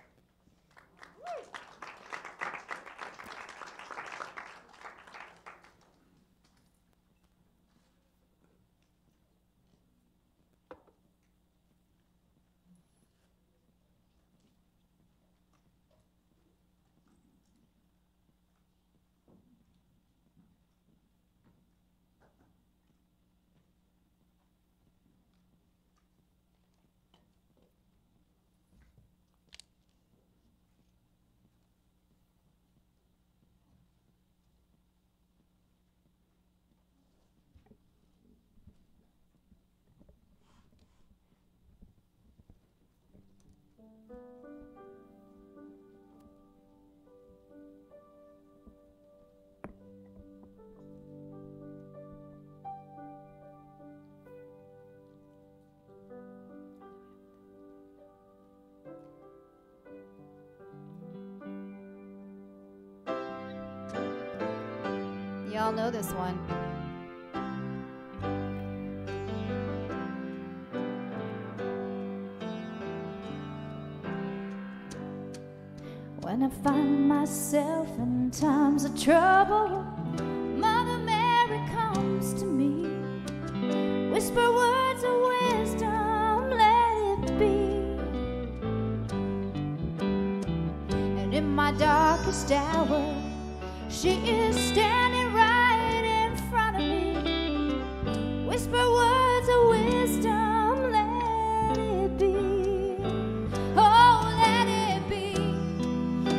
all know this one. When I find myself in times of trouble, Mother Mary comes to me. Whisper words of wisdom, let it be. And in my darkest hour, she is standing right in front of me. Whisper words of wisdom, let it be. Oh, let it be.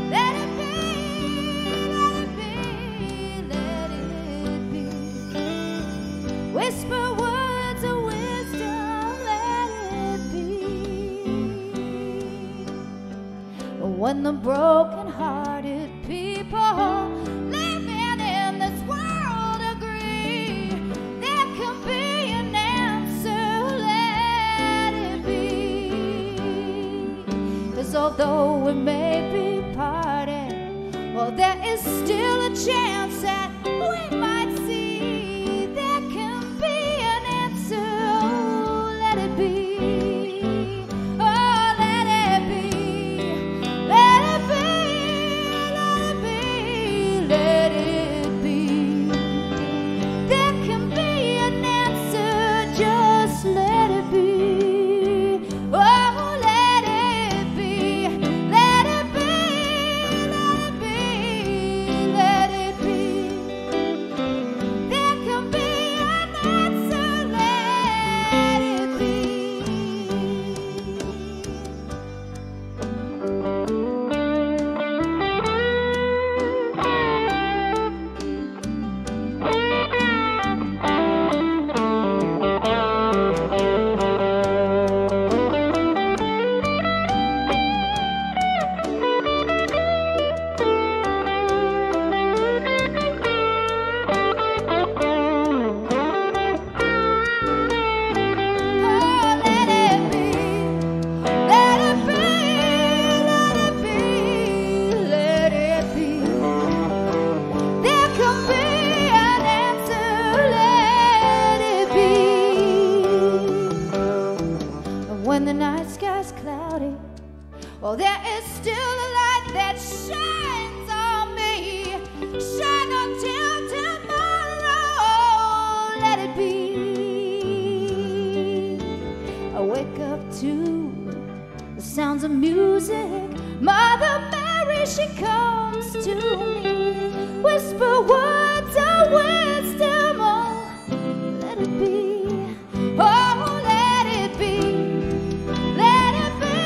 Let it be. Let it be. Let it be. Whisper words of wisdom, let it be. When the broken-hearted people living in this world agree, there can be an answer, let it be. 'Cause although we may be parted, well, there is still a chance that we might see. There can be an answer, oh, let it be. Oh, let it be. Let it be. Let it be. There can be an answer, just let it be. Oh, let it be. Let it be. Let it be. Let it be. There can be an answer, let it be. When the night sky's cloudy, well, there is still a light that shines on me. Shine until tomorrow, let it be. I wake up to the sounds of music. Mother Mary, she comes to me. Whisper words of wisdom, oh, let it be. Oh, let it be. Let it be.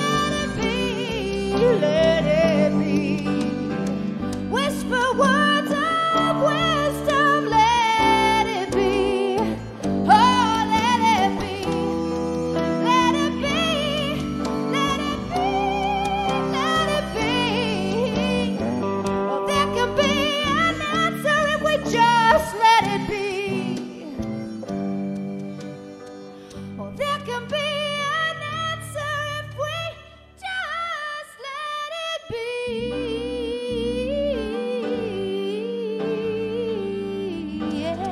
Let it be. Let it be. Whisper words of wisdom, let it be. Oh, let it be. Let it be. Let it be. Let it be. Oh, there can be an answer if we just let it be. Oh, there can be an answer if we just let it be. Yeah.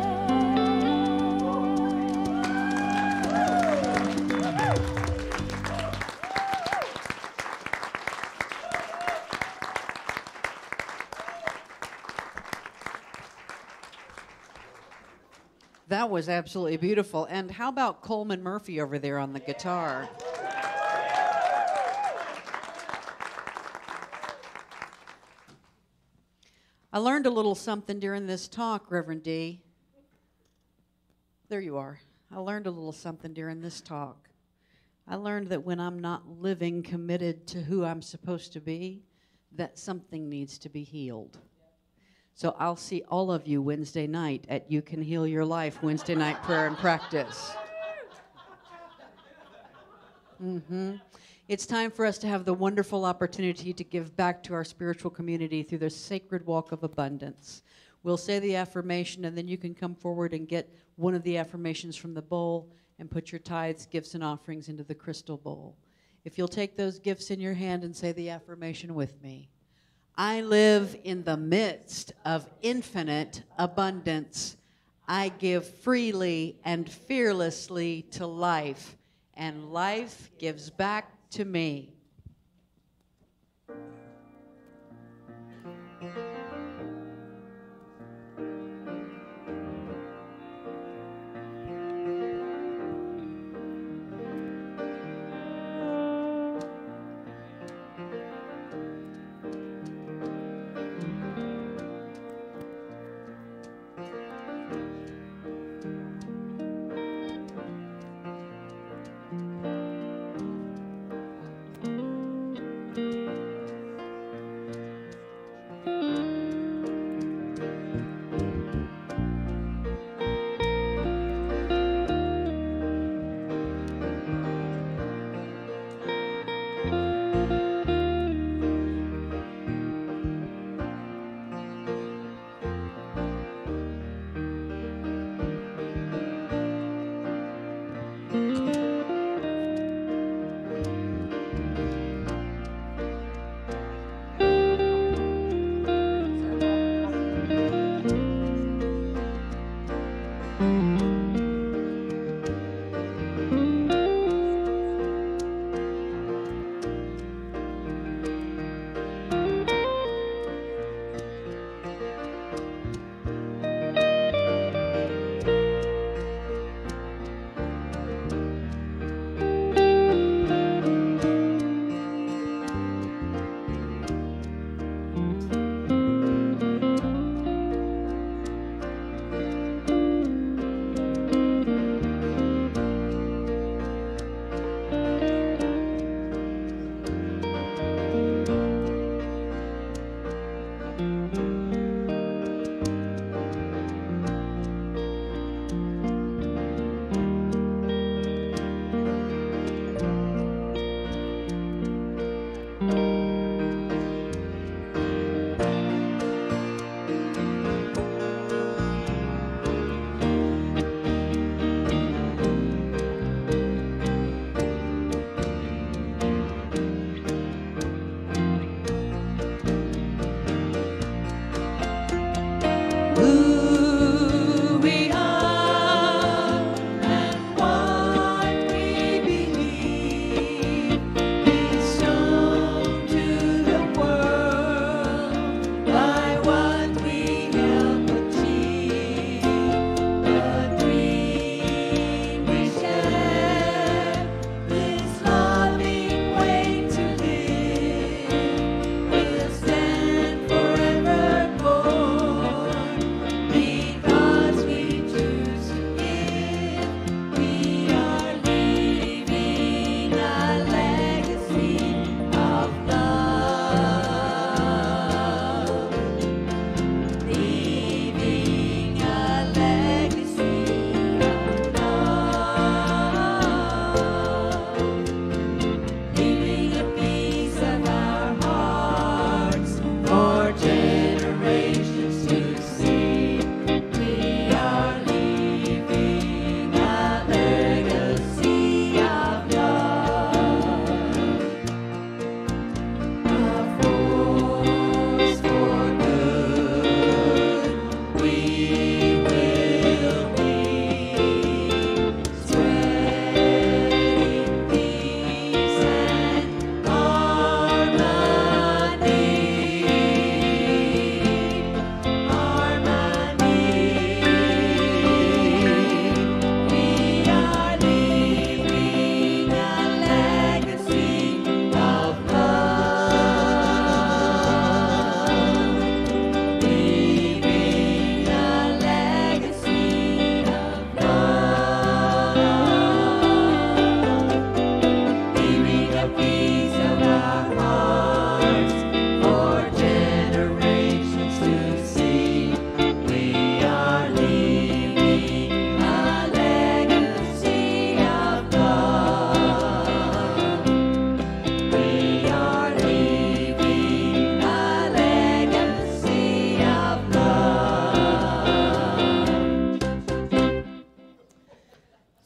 That was absolutely beautiful. And how about Coleman Murphy over there on the guitar? I learned a little something during this talk, Reverend D. There you are. I learned a little something during this talk. I learned that when I'm not living committed to who I'm supposed to be, that something needs to be healed. So I'll see all of you Wednesday night at You Can Heal Your Life, Wednesday night prayer and practice. It's time for us to have the wonderful opportunity to give back to our spiritual community through the sacred walk of abundance. We'll say the affirmation, and then you can come forward and get one of the affirmations from the bowl and put your tithes, gifts, and offerings into the crystal bowl. If you'll take those gifts in your hand and say the affirmation with me. I live in the midst of infinite abundance. I give freely and fearlessly to life, and life gives back to me.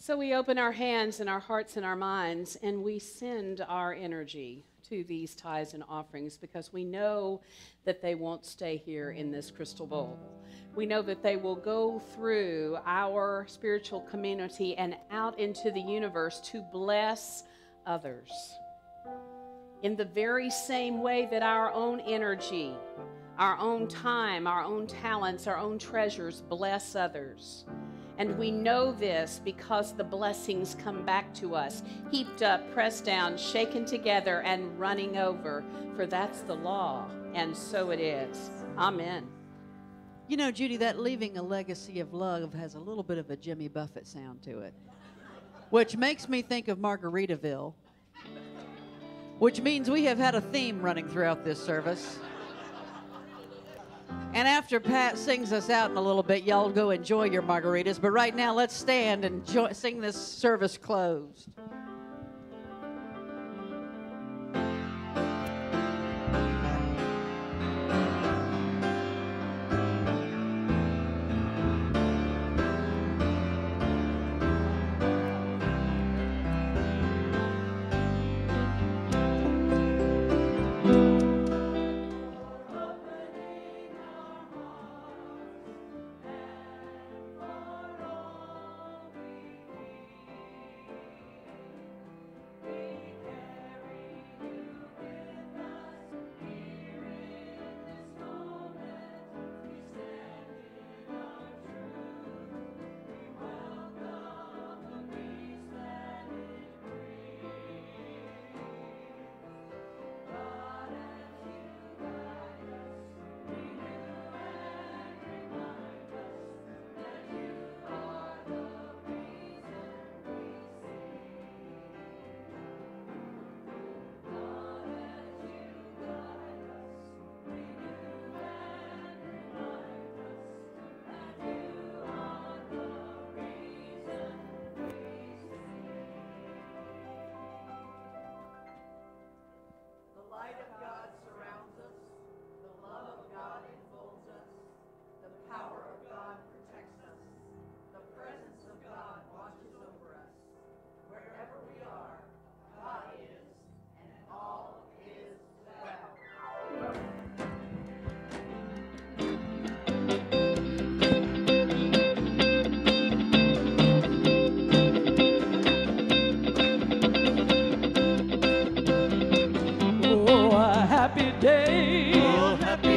So we open our hands and our hearts and our minds, and we send our energy to these tithes and offerings because we know that they won't stay here in this crystal bowl. We know that they will go through our spiritual community and out into the universe to bless others. In the very same way that our own energy, our own time, our own talents, our own treasures bless others. And we know this because the blessings come back to us, heaped up, pressed down, shaken together, and running over. For that's the law, and so it is. Amen. You know, Judy, that leaving a legacy of love has a little bit of a Jimmy Buffett sound to it, which makes me think of Margaritaville, which means we have had a theme running throughout this service. And after Pat sings us out in a little bit, y'all go enjoy your margaritas. But right now, let's stand and sing this service closed. Oh, a happy day. Oh, happy